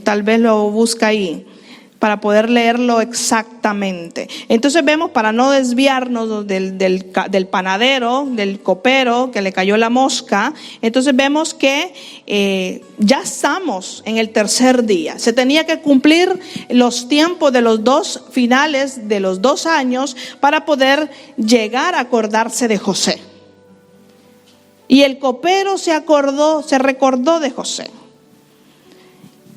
tal vez lo busca ahí para poder leerlo exactamente. Entonces vemos, para no desviarnos del panadero, del copero que le cayó la mosca, entonces vemos que ya estamos en el tercer día. Se tenía que cumplir los tiempos de los dos finales de los 2 años para poder llegar a acordarse de José. Y el copero se recordó de José.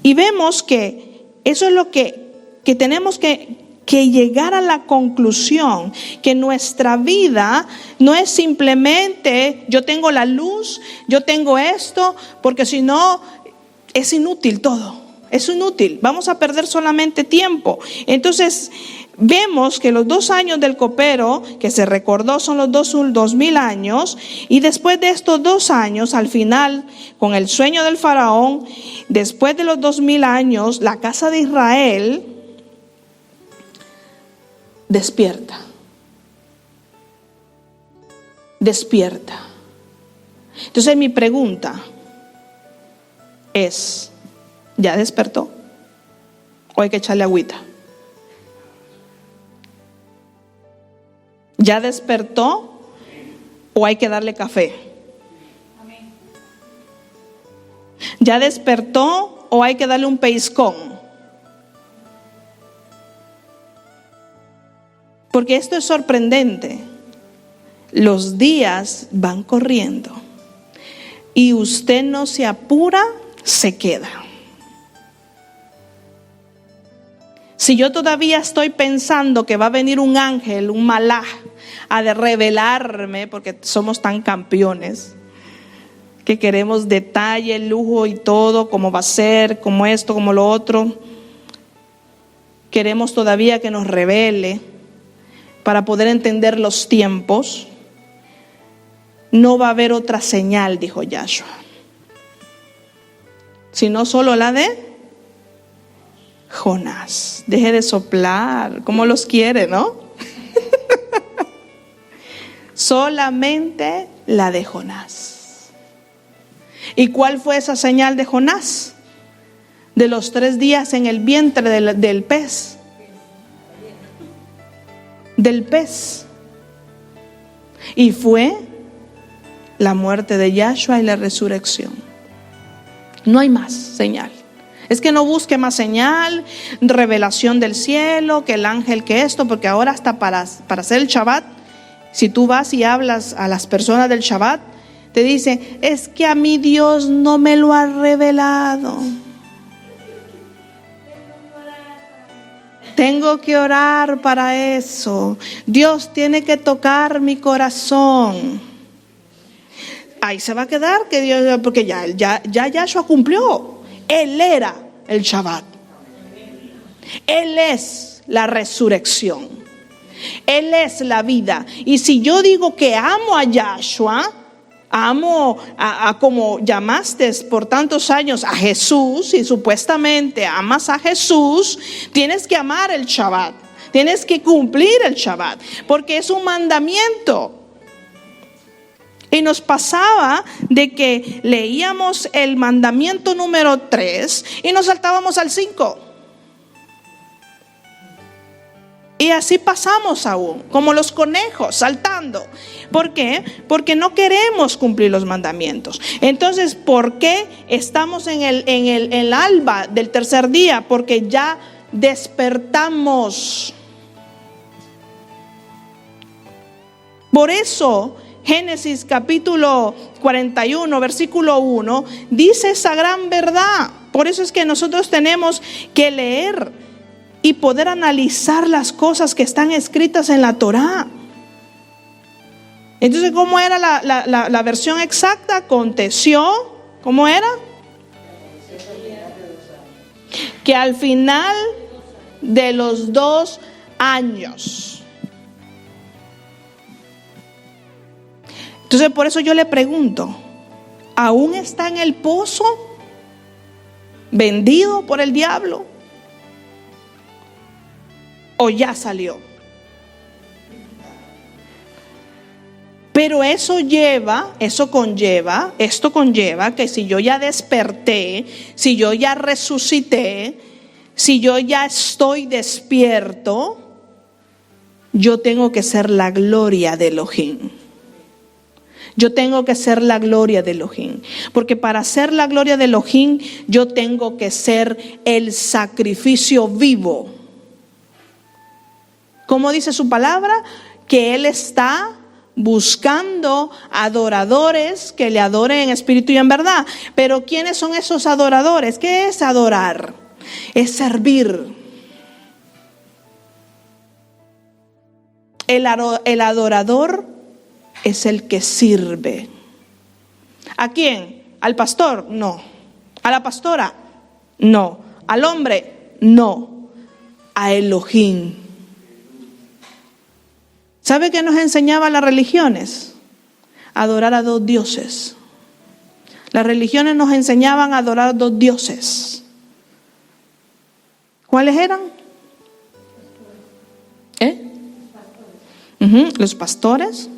Y vemos que eso es lo que tenemos que llegar a la conclusión, que nuestra vida no es simplemente yo tengo la luz, yo tengo esto, porque si no es inútil todo, es inútil, vamos a perder solamente tiempo. Entonces vemos que los 2 años del copero que se recordó son los 2000 años, y después de estos 2 años, al final, con el sueño del faraón, después de los 2000 años, la casa de Israel despierta. Entonces mi pregunta es, ¿ya despertó? ¿O hay que echarle agüita? ¿Ya despertó? ¿O hay que darle café? ¿Ya despertó? ¿O hay que darle un pellizcón? Porque esto es sorprendente. Los días van corriendo y usted no se apura, se queda. Si yo todavía estoy pensando que va a venir un ángel, un malaj, a revelarme, porque somos tan campeones, que queremos detalle, lujo y todo, cómo va a ser, como esto, como lo otro. queremos todavía que nos revele para poder entender los tiempos. No va a haber otra señal, dijo Yahshua, sino solo la de Jonás. Deje de soplar, como los quiere, ¿no? Solamente la de Jonás. ¿Y cuál fue esa señal de Jonás? De los 3 días en el vientre del pez. Del pez. Y fue la muerte de Yahshua y la resurrección. No hay más señal. Es que no busque más señal, revelación del cielo, que el ángel, que esto, porque ahora hasta para hacer el Shabbat, si tú vas y hablas a las personas del Shabbat, te dicen, es que a mí Dios no me lo ha revelado. Tengo que orar para eso. Dios tiene que tocar mi corazón. Ahí se va a quedar, que Dios, porque ya Yahshua cumplió. Él era el Shabbat. Él es la resurrección. Él es la vida. Y si yo digo que amo a Yahshua, amo a como llamaste por tantos años a Jesús, y supuestamente amas a Jesús, tienes que amar el Shabbat. Tienes que cumplir el Shabbat, porque es un mandamiento. Y nos pasaba de que leíamos el mandamiento número 3 y nos saltábamos al 5. Y así pasamos aún, como los conejos, saltando. ¿Por qué? Porque no queremos cumplir los mandamientos. Entonces, ¿por qué estamos en el alba del tercer día? Porque ya despertamos. Por eso Génesis capítulo 41, versículo 1, dice esa gran verdad. Por eso es que nosotros tenemos que leer y poder analizar las cosas que están escritas en la Torá. Entonces, ¿cómo era la versión exacta? Aconteció, ¿cómo era? Que al final de los 2 años. Entonces, por eso yo le pregunto, ¿aún está en el pozo? ¿Vendido por el diablo? ¿O ya salió? Pero esto conlleva que si yo ya desperté, si yo ya resucité, si yo ya estoy despierto, yo tengo que ser la gloria de Elohim. Yo tengo que ser la gloria de Elohim. Porque para ser la gloria de Elohim, yo tengo que ser el sacrificio vivo. ¿Cómo dice su palabra? Que Él está buscando adoradores que le adoren en espíritu y en verdad. Pero ¿quiénes son esos adoradores? ¿Qué es adorar? Es servir. El adorador es el que sirve. ¿A quién? ¿Al pastor? No. ¿A la pastora? No. ¿Al hombre? No. A Elohim. ¿Sabe qué nos enseñaban las religiones? Adorar a 2 dioses. Las religiones nos enseñaban a adorar a 2 dioses. ¿Cuáles eran? Los pastores.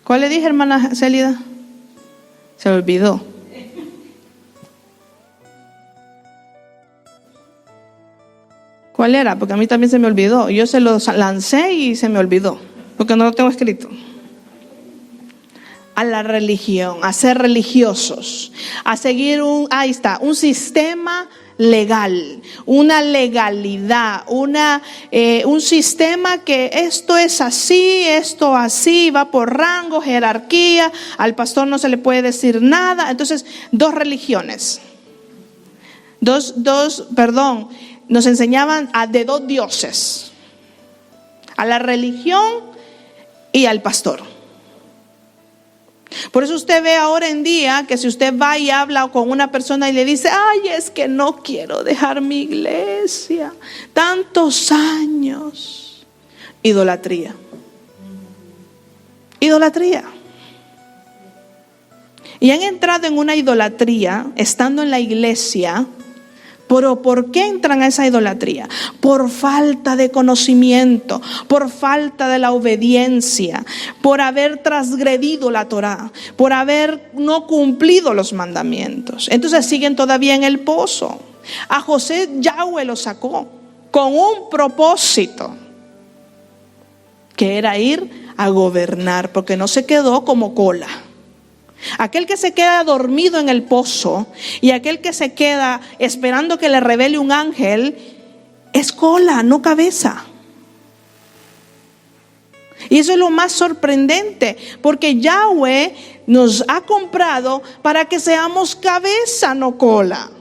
¿Cuál le dije, hermana Célida? Se olvidó. ¿Cuál era? Porque a mí también se me olvidó. Yo se lo lancé y se me olvidó, porque no lo tengo escrito. A la religión, a ser religiosos, a seguir un sistema legal, una legalidad, un sistema que esto es así, esto así, va por rango, jerarquía, al pastor no se le puede decir nada. Entonces, 2 religiones, nos enseñaban de 2 dioses, a la religión y al pastor. Por eso usted ve ahora en día que si usted va y habla con una persona y le dice, ay, es que no quiero dejar mi iglesia, tantos años. Idolatría. Idolatría. Y han entrado en una idolatría estando en la iglesia. Pero ¿por qué entran a esa idolatría? Por falta de conocimiento, por falta de la obediencia, por haber transgredido la Torá, por haber no cumplido los mandamientos. Entonces siguen todavía en el pozo. A José Yahweh lo sacó con un propósito, que era ir a gobernar, porque no se quedó como cola. Aquel que se queda dormido en el pozo y aquel que se queda esperando que le revele un ángel es cola, no cabeza. Y eso es lo más sorprendente, porque Yahweh nos ha comprado para que seamos cabeza, no cola.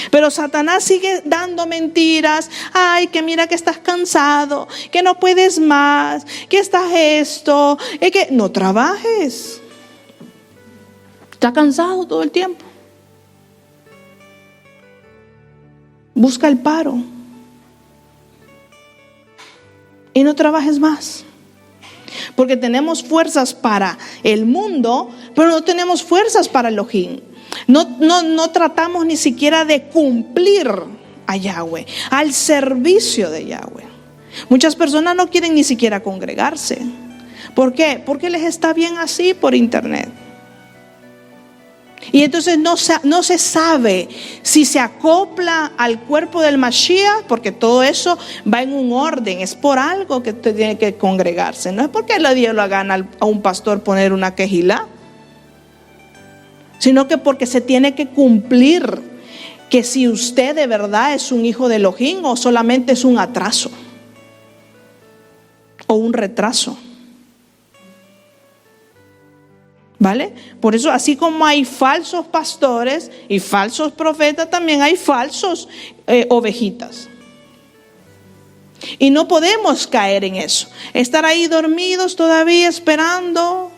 Pero Satanás sigue dando mentiras. Ay, que mira que estás cansado, que no puedes más, que estás esto, es que no trabajes. Está cansado todo el tiempo. Busca el paro. Y no trabajes más. Porque tenemos fuerzas para el mundo, pero no tenemos fuerzas para Elohim. No tratamos ni siquiera de cumplir a Yahweh, al servicio de Yahweh. Muchas personas no quieren ni siquiera congregarse. ¿Por qué? Porque les está bien así por internet. Y entonces no se sabe si se acopla al cuerpo del Mashiach, porque todo eso va en un orden, es por algo que usted tiene que congregarse. No es porque le dio la gana a un pastor poner una quejilá, sino que porque se tiene que cumplir que si usted de verdad es un hijo de Elohim o solamente es un atraso o un retraso. ¿Vale? Por eso, así como hay falsos pastores y falsos profetas, también hay falsos ovejitas. Y no podemos caer en eso. Estar ahí dormidos todavía esperando.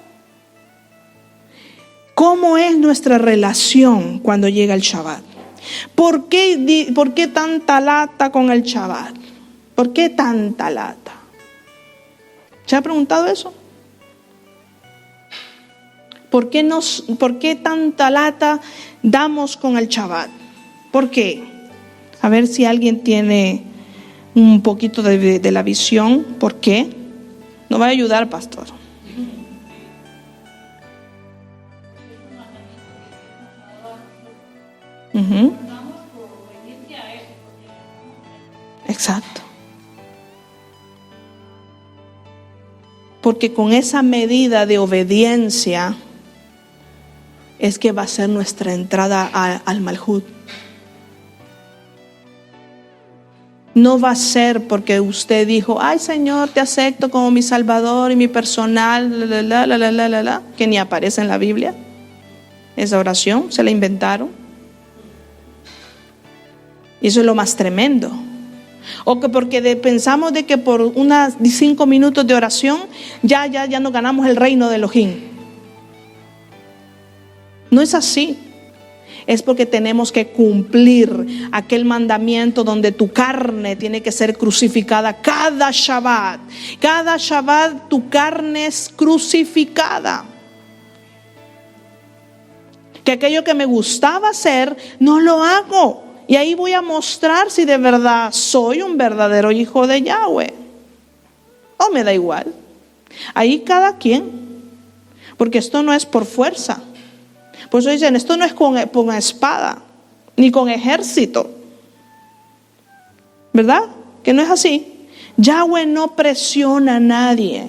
¿Cómo es nuestra relación cuando llega el Shabbat? ¿Por qué tanta lata con el Shabbat? ¿Por qué tanta lata? ¿Se ha preguntado eso? ¿Por qué tanta lata damos con el Shabbat? ¿Por qué? A ver si alguien tiene un poquito de la visión. ¿Por qué? Nos va a ayudar, pastor. Uh-huh. Exacto. Porque con esa medida de obediencia es que va a ser nuestra entrada al Malhut. No va a ser porque usted dijo, ay Señor, te acepto como mi Salvador y mi personal, que ni aparece en la Biblia. Esa oración se la inventaron. Y eso es lo más tremendo. O que porque pensamos de que por unas 5 minutos de oración ya nos ganamos el reino de Elohim. No es así. Es porque tenemos que cumplir aquel mandamiento donde tu carne tiene que ser crucificada cada Shabbat. Cada Shabbat tu carne es crucificada. Que aquello que me gustaba hacer, no lo hago. Y ahí voy a mostrar si de verdad soy un verdadero hijo de Yahweh. O me da igual. Ahí cada quien. Porque esto no es por fuerza. Por eso dicen, esto no es con espada, ni con ejército. ¿Verdad? Que no es así. Yahweh no presiona a nadie.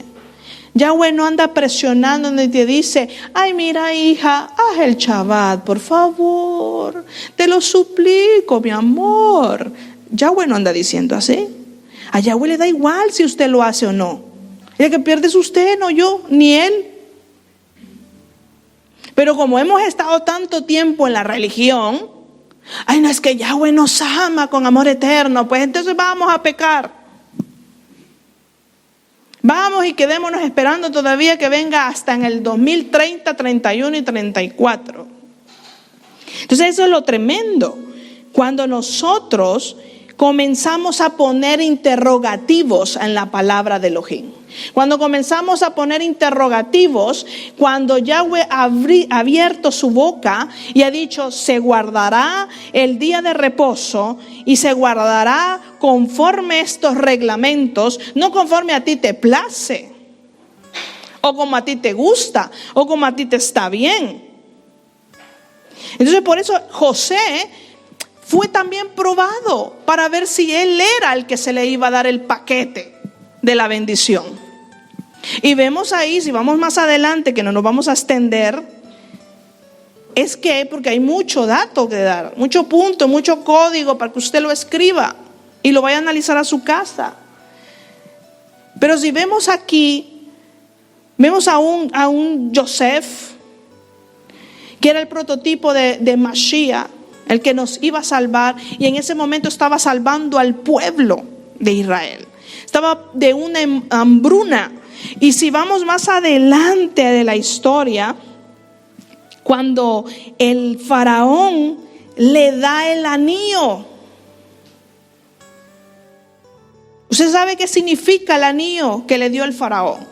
Yahweh no anda presionando ni te dice, ay mira hija, haz el Shabbat, por favor. Te lo suplico, mi amor. Yahweh no anda diciendo así. A Yahweh le da igual si usted lo hace o no. El que pierde es usted, no yo, ni él. Pero como hemos estado tanto tiempo en la religión, ay no, es que Yahweh nos ama con amor eterno, pues entonces vamos a pecar. Vamos y quedémonos esperando todavía que venga hasta en el 2030, 31 y 34. Entonces eso es lo tremendo. Cuando nosotros comenzamos a poner interrogativos en la palabra de Elohim. Cuando comenzamos a poner interrogativos, cuando Yahweh ha abierto su boca y ha dicho, se guardará el día de reposo y se guardará conforme estos reglamentos, no conforme a ti te place, o como a ti te gusta, o como a ti te está bien. Entonces por eso José fue también probado para ver si él era el que se le iba a dar el paquete de la bendición. Y vemos ahí, si vamos más adelante, que no nos vamos a extender, es que, porque hay mucho dato que dar, mucho punto, mucho código para que usted lo escriba y lo vaya a analizar a su casa. Pero si vemos aquí, vemos a un Joseph, que era el prototipo de Mashiach, el que nos iba a salvar, y en ese momento estaba salvando al pueblo de Israel. Estaba de una hambruna. Y si vamos más adelante de la historia, cuando el faraón le da el anillo. ¿Usted sabe qué significa el anillo que le dio el faraón?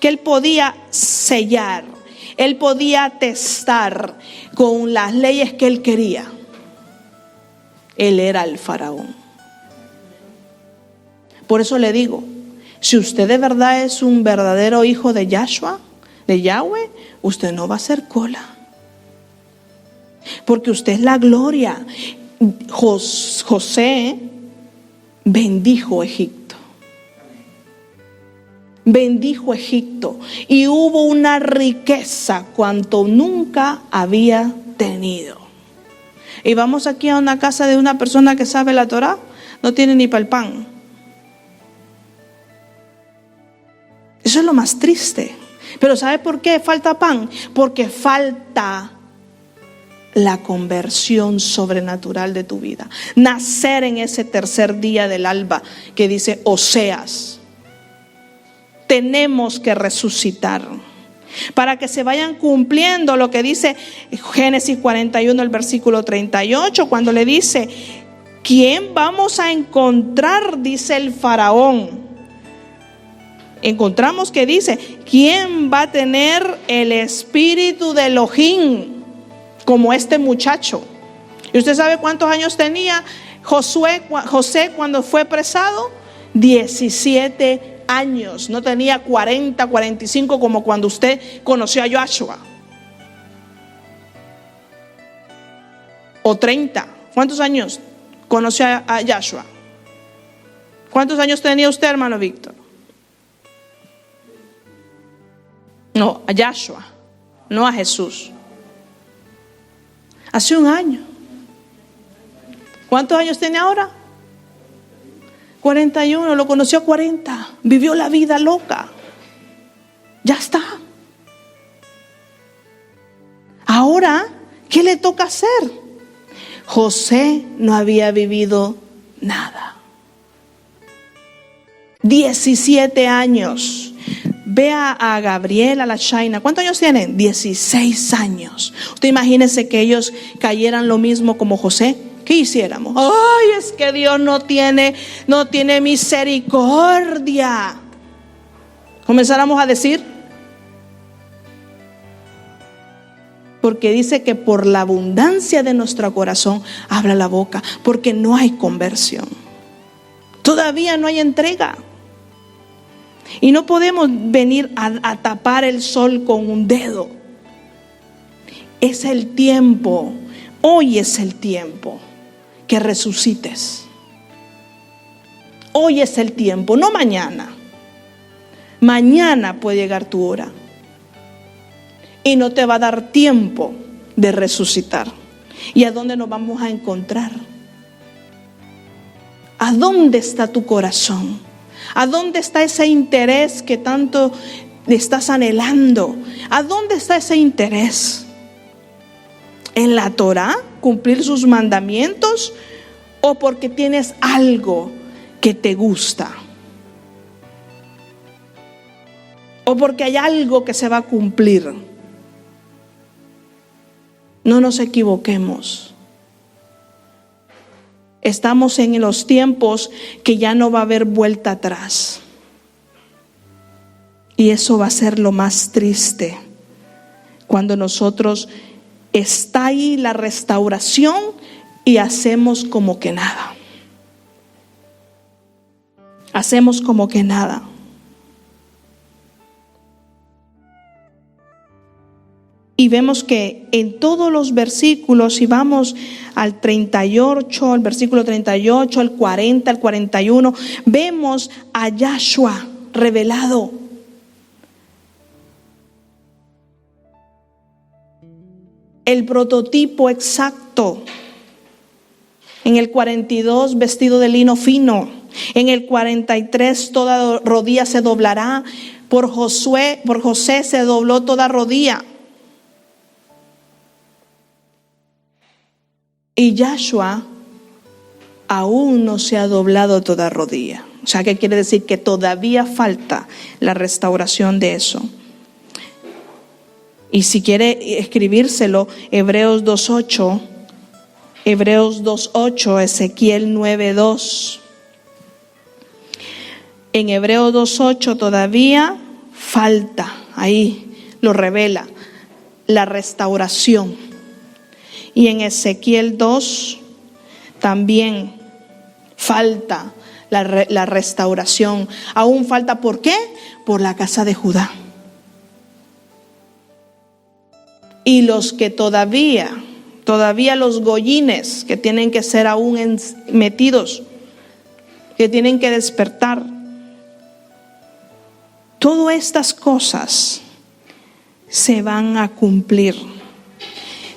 Que él podía sellar, él podía testar con las leyes que él quería. Él era el faraón. Por eso le digo, si usted de verdad es un verdadero hijo de Yahshua, de Yahweh, usted no va a hacer cola. Porque usted es la gloria. José bendijo Egipto. Bendijo Egipto. Y hubo una riqueza cuanto nunca había tenido. Y vamos aquí a una casa de una persona que sabe la Torá, no tiene ni para el pan. Eso es lo más triste. Pero ¿sabe por qué falta pan? Porque falta la conversión sobrenatural de tu vida. Nacer en ese tercer día del alba que dice Oseas. Tenemos que resucitar para que se vayan cumpliendo lo que dice Génesis 41, el versículo 38, cuando le dice, ¿quién vamos a encontrar? Dice el faraón. Encontramos que dice, ¿quién va a tener el espíritu de Elohim como este muchacho? ¿Y usted sabe cuántos años tenía José cuando fue apresado? 17 años. No tenía 40, 45 como cuando usted conoció a Yahshua. O 30. ¿Cuántos años conoció a Yahshua? ¿Cuántos años tenía usted, hermano Víctor? No, a Yahshua, no a Jesús. Hace un año. ¿Cuántos años tiene ahora? 41, lo conoció a 40. Vivió la vida loca. Ya está. Ahora, ¿qué le toca hacer? José no había vivido nada. 17 años. Vea a Gabriel, a la Shaina. ¿Cuántos años tienen? 16 años. Usted imagínese que ellos cayeran lo mismo como José. ¿Qué hiciéramos? Ay, es que Dios no tiene misericordia. Comenzáramos a decir. Porque dice que por la abundancia de nuestro corazón habla la boca. Porque no hay conversión. Todavía no hay entrega. Y no podemos venir a tapar el sol con un dedo. Es el tiempo, hoy es el tiempo que resucites. Hoy es el tiempo, no mañana. Mañana puede llegar tu hora. Y no te va a dar tiempo de resucitar. ¿Y a dónde nos vamos a encontrar? ¿A dónde está tu corazón? ¿A dónde está ese interés que tanto estás anhelando? ¿A dónde está ese interés? ¿En la Torá? ¿Cumplir sus mandamientos? ¿O porque tienes algo que te gusta? o porque hay algo que se va a cumplir. No nos equivoquemos. Estamos en los tiempos que ya no va a haber vuelta atrás. Y eso va a ser lo más triste. Cuando nosotros está ahí la restauración y hacemos como que nada. Hacemos como que nada. Y vemos que en todos los versículos, si vamos al 38, al versículo 38, al 40, al 41, vemos a Yahshua revelado. El prototipo exacto. En el 42, vestido de lino fino. En el 43, toda rodilla se doblará. Por José se dobló toda rodilla. Y Yahshua aún no se ha doblado toda rodilla. O sea, ¿qué quiere decir? Que todavía falta la restauración de eso. Y si quiere escribírselo, Hebreos 2:8, Hebreos 2:8, Ezequiel 9:2. En Hebreos 2:8 todavía falta, ahí lo revela, la restauración. Y en Ezequiel 2 también falta la restauración. Aún falta, ¿por qué? Por la casa de Judá. Y los que todavía los goyines que tienen que ser aún metidos, que tienen que despertar. Todas estas cosas se van a cumplir.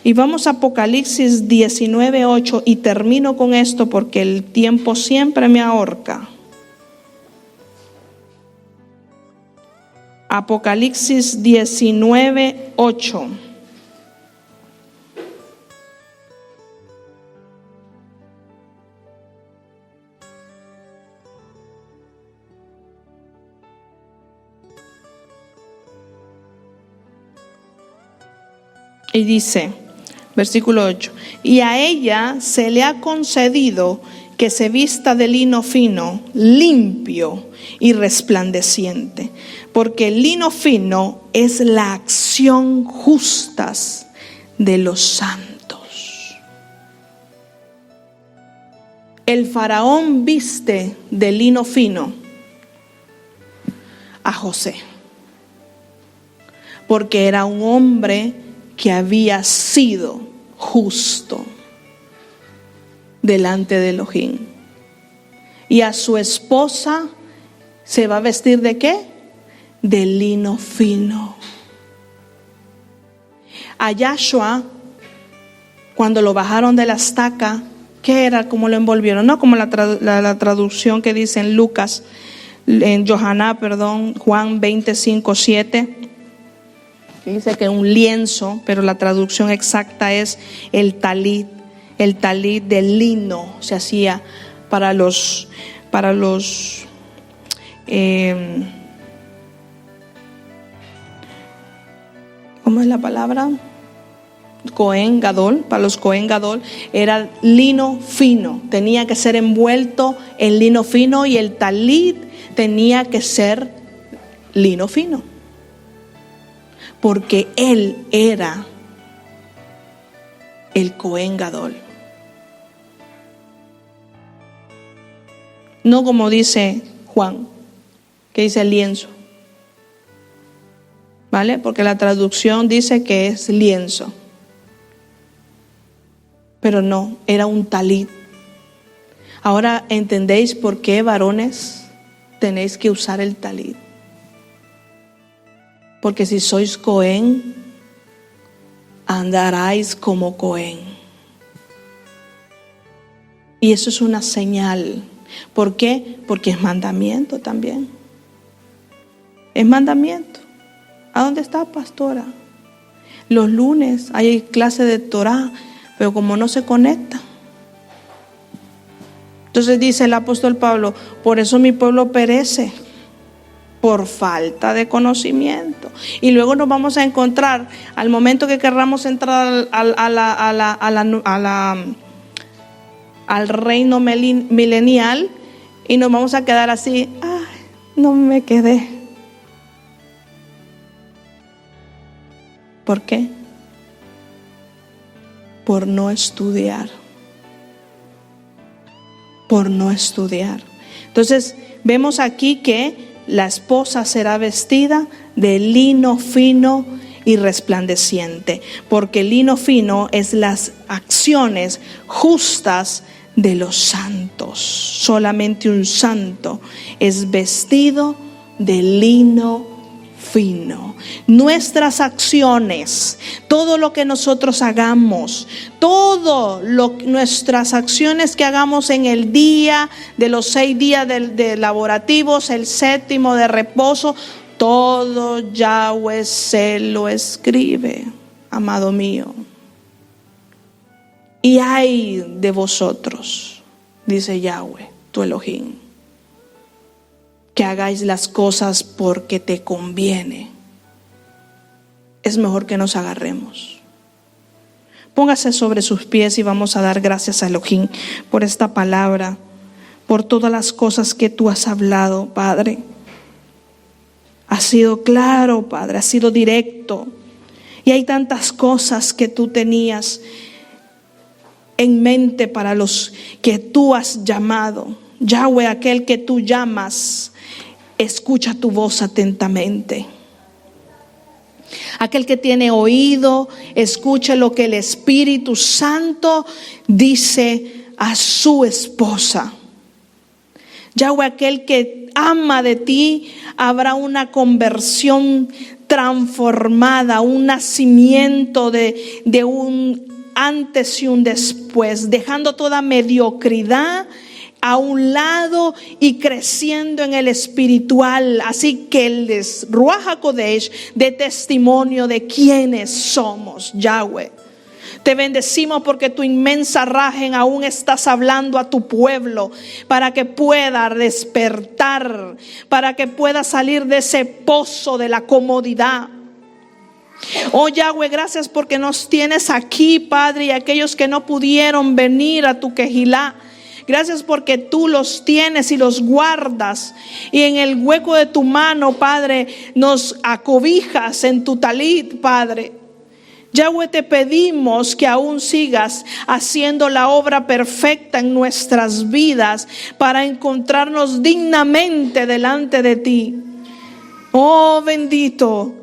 Y vamos a Apocalipsis 19:8 y termino con esto porque el tiempo siempre me ahorca. Apocalipsis 19:8. Y dice, versículo 8, y a ella se le ha concedido que se vista de lino fino, limpio y resplandeciente, porque el lino fino es la acción justas de los santos. El faraón viste de lino fino a José, porque era un hombre que había sido justo delante de Elohim. Y a su esposa se va a vestir ¿de qué? De lino fino. A Yahshua, cuando lo bajaron de la estaca, ¿qué era? ¿Cómo lo envolvieron? No como la traducción que dice en Lucas, en Juan 25:7. Dice que un lienzo, pero la traducción exacta es el talit de lino. Se hacía para los ¿cómo es la palabra? Cohen Gadol. Para los Cohen Gadol era lino fino, tenía que ser envuelto en lino fino, y el talit tenía que ser lino fino, porque él era el Cohen Gadol. No como dice Juan, que dice lienzo, ¿vale? Porque la traducción dice que es lienzo, pero no, era un talit. Ahora entendéis por qué, varones, tenéis que usar el talit. Porque si sois Cohen, andaráis como Cohen. Y eso es una señal. ¿Por qué? Porque es mandamiento también. Es mandamiento. ¿A dónde está, pastora? Los lunes hay clase de Torah, pero como no se conecta. Entonces dice el apóstol Pablo, por eso mi pueblo perece. por falta de conocimiento. Y luego nos vamos a encontrar al momento que querramos entrar al reino milenial, y nos vamos a quedar así: ay, no me quedé. ¿Por qué? Por no estudiar. Por no estudiar. Entonces vemos aquí que la esposa será vestida de lino fino y resplandeciente, porque el lino fino es las acciones justas de los santos. Solamente un santo es vestido de lino fino. Nuestras acciones, todo lo que nosotros hagamos, nuestras acciones que hagamos en el día de los 6 días de laborativos, el 7º de reposo, todo Yahweh se lo escribe, amado mío. Y ay de vosotros, dice Yahweh, tu Elohim, que hagáis las cosas porque te conviene. Es mejor que nos agarremos. Póngase sobre sus pies y vamos a dar gracias a Elohim por esta palabra, por todas las cosas que tú has hablado, Padre. Has sido claro, Padre, has sido directo. Y hay tantas cosas que tú tenías en mente para los que tú has llamado. Yahweh, aquel que tú llamas, escucha tu voz atentamente. Aquel que tiene oído, escuche lo que el Espíritu Santo dice a su esposa. Yahweh, aquel que ama de ti, habrá una conversión transformada, un nacimiento de un antes y un después, dejando toda mediocridad a un lado y creciendo en el espiritual. Así que el Ruach HaKodesh dé testimonio de quiénes somos, Yahweh. Te bendecimos porque tu inmensa rajen aún estás hablando a tu pueblo para que pueda despertar, para que pueda salir de ese pozo de la comodidad. Oh Yahweh, gracias porque nos tienes aquí, Padre, y aquellos que no pudieron venir a tu Kehilá. Gracias porque tú los tienes y los guardas, y en el hueco de tu mano, Padre, nos acobijas en tu talit, Padre. Yahweh, te pedimos que aún sigas haciendo la obra perfecta en nuestras vidas para encontrarnos dignamente delante de ti. Oh bendito,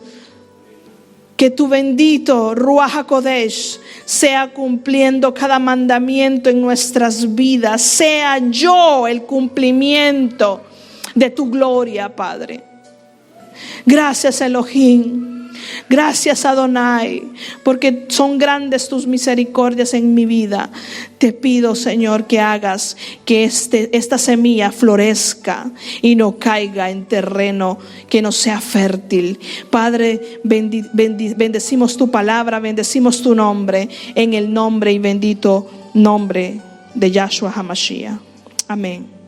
que tu bendito Ruach HaKodesh sea cumpliendo cada mandamiento en nuestras vidas. Sea yo el cumplimiento de tu gloria, Padre. Gracias, Elohim. Gracias, Adonai, porque son grandes tus misericordias en mi vida. Te pido, Señor, que hagas que esta semilla florezca y no caiga en terreno que no sea fértil. Padre, bendecimos tu palabra, bendecimos tu nombre, en el nombre y bendito nombre de Yahshua HaMashiach. Amén.